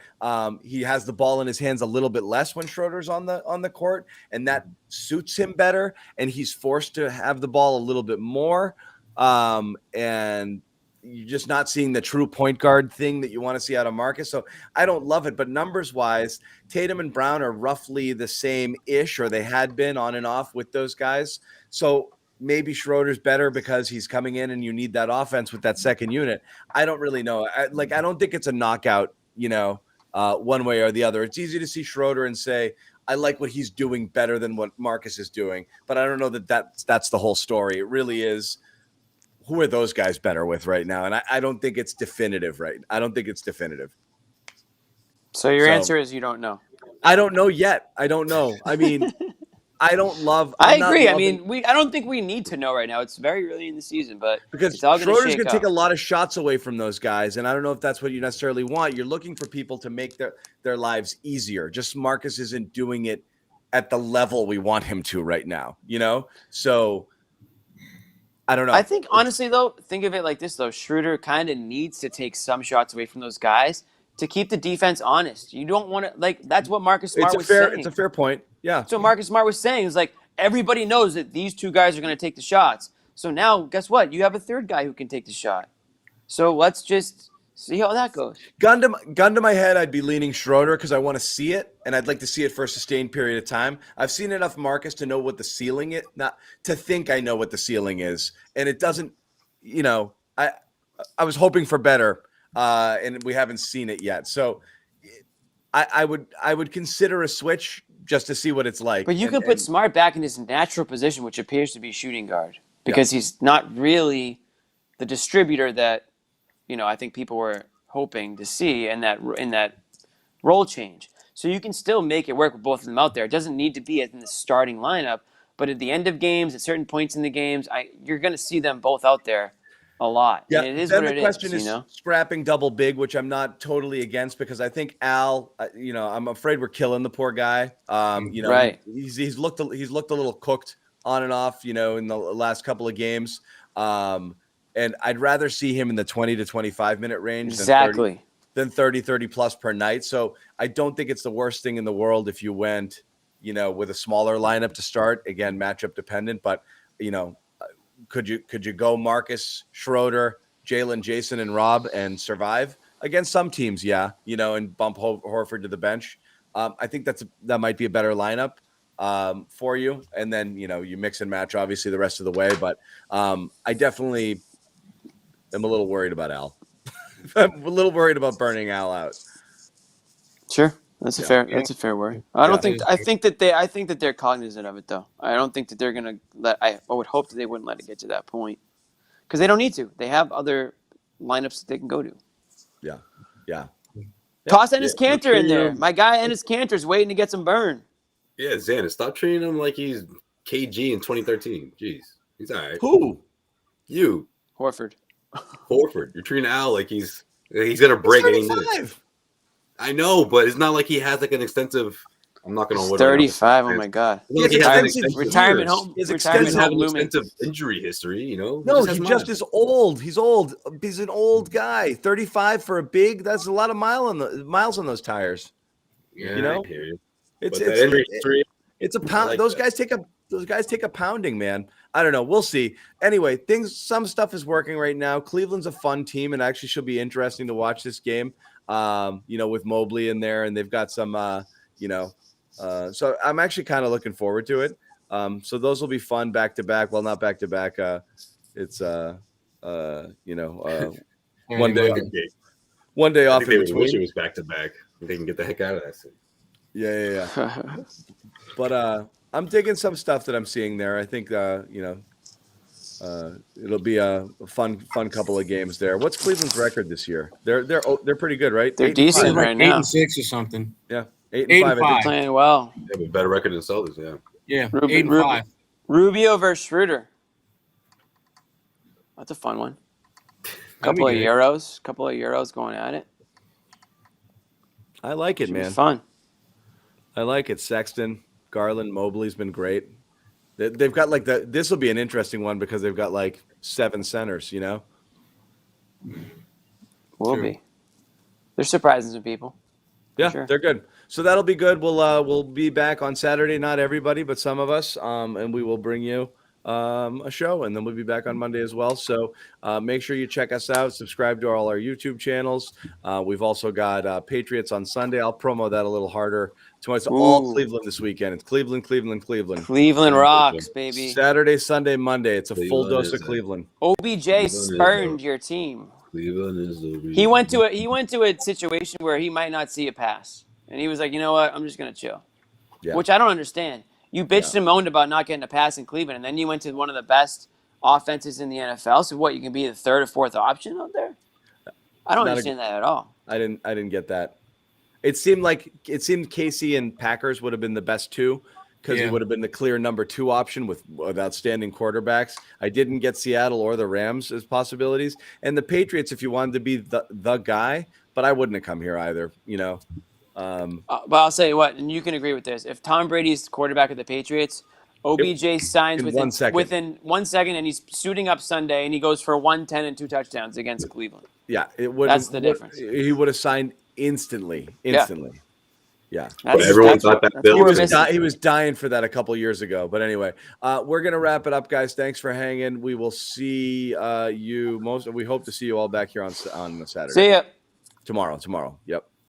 he has the ball in his hands a little bit less when Schroeder's on the court, and that suits him better. And he's forced to have the ball a little bit more. And you're just not seeing the true point guard thing that you want to see out of Marcus. So I don't love it, but numbers wise, Tatum and Brown are roughly the same-ish, or they had been on and off with those guys. So maybe Schroeder's better because he's coming in and you need that offense with that second unit. I don't really know. I don't think it's a knockout, one way or the other. It's easy to see Schroeder and say, I like what he's doing better than what Marcus is doing, but I don't know that's the whole story. It really is, who are those guys better with right now? And I don't think it's definitive, right? I don't think it's definitive. So your answer is you don't know. I don't know yet. I don't know. I mean, I don't love. I agree. I mean, I don't think we need to know right now. It's very early in the season, but because it's all Schroeder's going to take a lot of shots away from those guys, and I don't know if that's what you necessarily want. You're looking for people to make their lives easier. Just Marcus isn't doing it at the level we want him to right now. So. I don't know. I think, honestly, though, think of it like this, though. Schroeder kind of needs to take some shots away from those guys to keep the defense honest. You don't want to, that's what Marcus Smart was saying. It's a fair point. Yeah. So Marcus Smart was saying, is everybody knows that these two guys are going to take the shots. So now, guess what? You have a third guy who can take the shot. So let's just see how that goes. Gun to my head, I'd be leaning Schroeder because I want to see it, and I'd like to see it for a sustained period of time. I've seen enough Marcus to know what the ceiling is, not to think I know what the ceiling is, and it doesn't. I was hoping for better, and we haven't seen it yet. So I would consider a switch just to see what it's like. But you can put Smart back in his natural position, which appears to be shooting guard, because he's not really the distributor that. I think people were hoping to see in that role change. So you can still make it work with both of them out there. It doesn't need to be in the starting lineup, but at the end of games, at certain points in the games, you're going to see them both out there a lot. Yeah, and it is then what the it question is. Scrapping double big, which I'm not totally against because I think Al, I'm afraid we're killing the poor guy. Right. He's looked a little cooked on and off, in the last couple of games. And I'd rather see him in the 20 to 25 minute range than 30 plus per night. So I don't think it's the worst thing in the world if you went, with a smaller lineup to start. Again, matchup dependent, but could you go Marcus, Schroeder, Jalen, Jayson, and Rob and survive against some teams? Yeah, and bump Horford to the bench. I think that might be a better lineup for you. And then you mix and match obviously the rest of the way. But I definitely. I'm a little worried about Al. I'm a little worried about burning Al out. Sure, that's a fair worry. I think that they're cognizant of it though. I don't think that they're gonna let. I would hope that they wouldn't let it get to that point because they don't need to. They have other lineups that they can go to. Yeah. Toss Ennis Cantor in there. My guy Ennis Cantor's waiting to get some burn. Yeah, Zannis, stop treating him like he's KG in 2013. Jeez, he's all right. Who? You. Horford. You're treating Al like he's gonna break any minute. I know, but it's not like he has an extensive. I'm not gonna. 35. Oh my god. Retirement home. Retirement home looming. Extensive injury history. No, he just is old. He's old. He's an old guy. 35 for a big. That's a lot of miles on those tires. Yeah, I hear you. It's a pound. Like those guys take a pounding, man. I don't know. We'll see. Anyway, some stuff is working right now. Cleveland's a fun team, and actually should be interesting to watch this game. With Mobley in there, and they've got some, so I'm actually kind of looking forward to it. So those will be fun back to back. Well, not back to back. It's one day off in between. Wish it was back to back. They can get the heck out of that city. Yeah. But I'm digging some stuff that I'm seeing there. I think It'll be a fun couple of games there. What's Cleveland's record this year? They're pretty good, right? They're decent right now. 8-6 or something. Yeah, 8-5. They're playing well. They have a better record than Celtics. Yeah, Ruby, 8-5. Rubio versus Schroder. That's a fun one. Couple of Euros going at it. I like it, Should be man. Fun. I like it. Sexton, Garland, Mobley's been great. They've got like this will be an interesting one because they've got like 7 centers, Will True. be. They're surprising some people. Yeah, Sure. they're good. So that'll be good. We'll be back on Saturday. Not everybody, but some of us. And we will bring you a show, and then we'll be back on Monday as well. So make sure you check us out. Subscribe to all our YouTube channels. We've also got Patriots on Sunday. I'll promo that a little harder. Tomorrow's all Cleveland this weekend. It's Cleveland. Cleveland rocks, baby. Saturday, Sunday, Monday. It's a full Cleveland dose of is Cleveland. OBJ spurned your team. Cleveland is the reason. He went to a situation where he might not see a pass, and he was like, you know what, I'm just gonna chill. Yeah. Which I don't understand. You bitched and moaned about not getting a pass in Cleveland, and then you went to one of the best offenses in the NFL. So what, you can be the 3rd or 4th option out there? I don't understand that at all. I didn't get that. It seemed Casey and Packers would have been the best 2 because he would have been the clear number 2 option with outstanding quarterbacks. I didn't get Seattle or the Rams as possibilities, and the Patriots if you wanted to be the guy, but I wouldn't have come here either. But I'll say what, and you can agree with this. If Tom Brady's quarterback of the Patriots, OBJ signs within 1 second, and he's suiting up Sunday, and he goes for 110 and 2 touchdowns against Cleveland. Yeah, it would. That's the difference. He would have signed instantly. Yeah. Everyone thought that He was dying for that a couple years ago. But anyway, we're gonna wrap it up, guys. Thanks for hanging. We will see you we hope to see you all back here on Saturday. See ya tomorrow. Yep.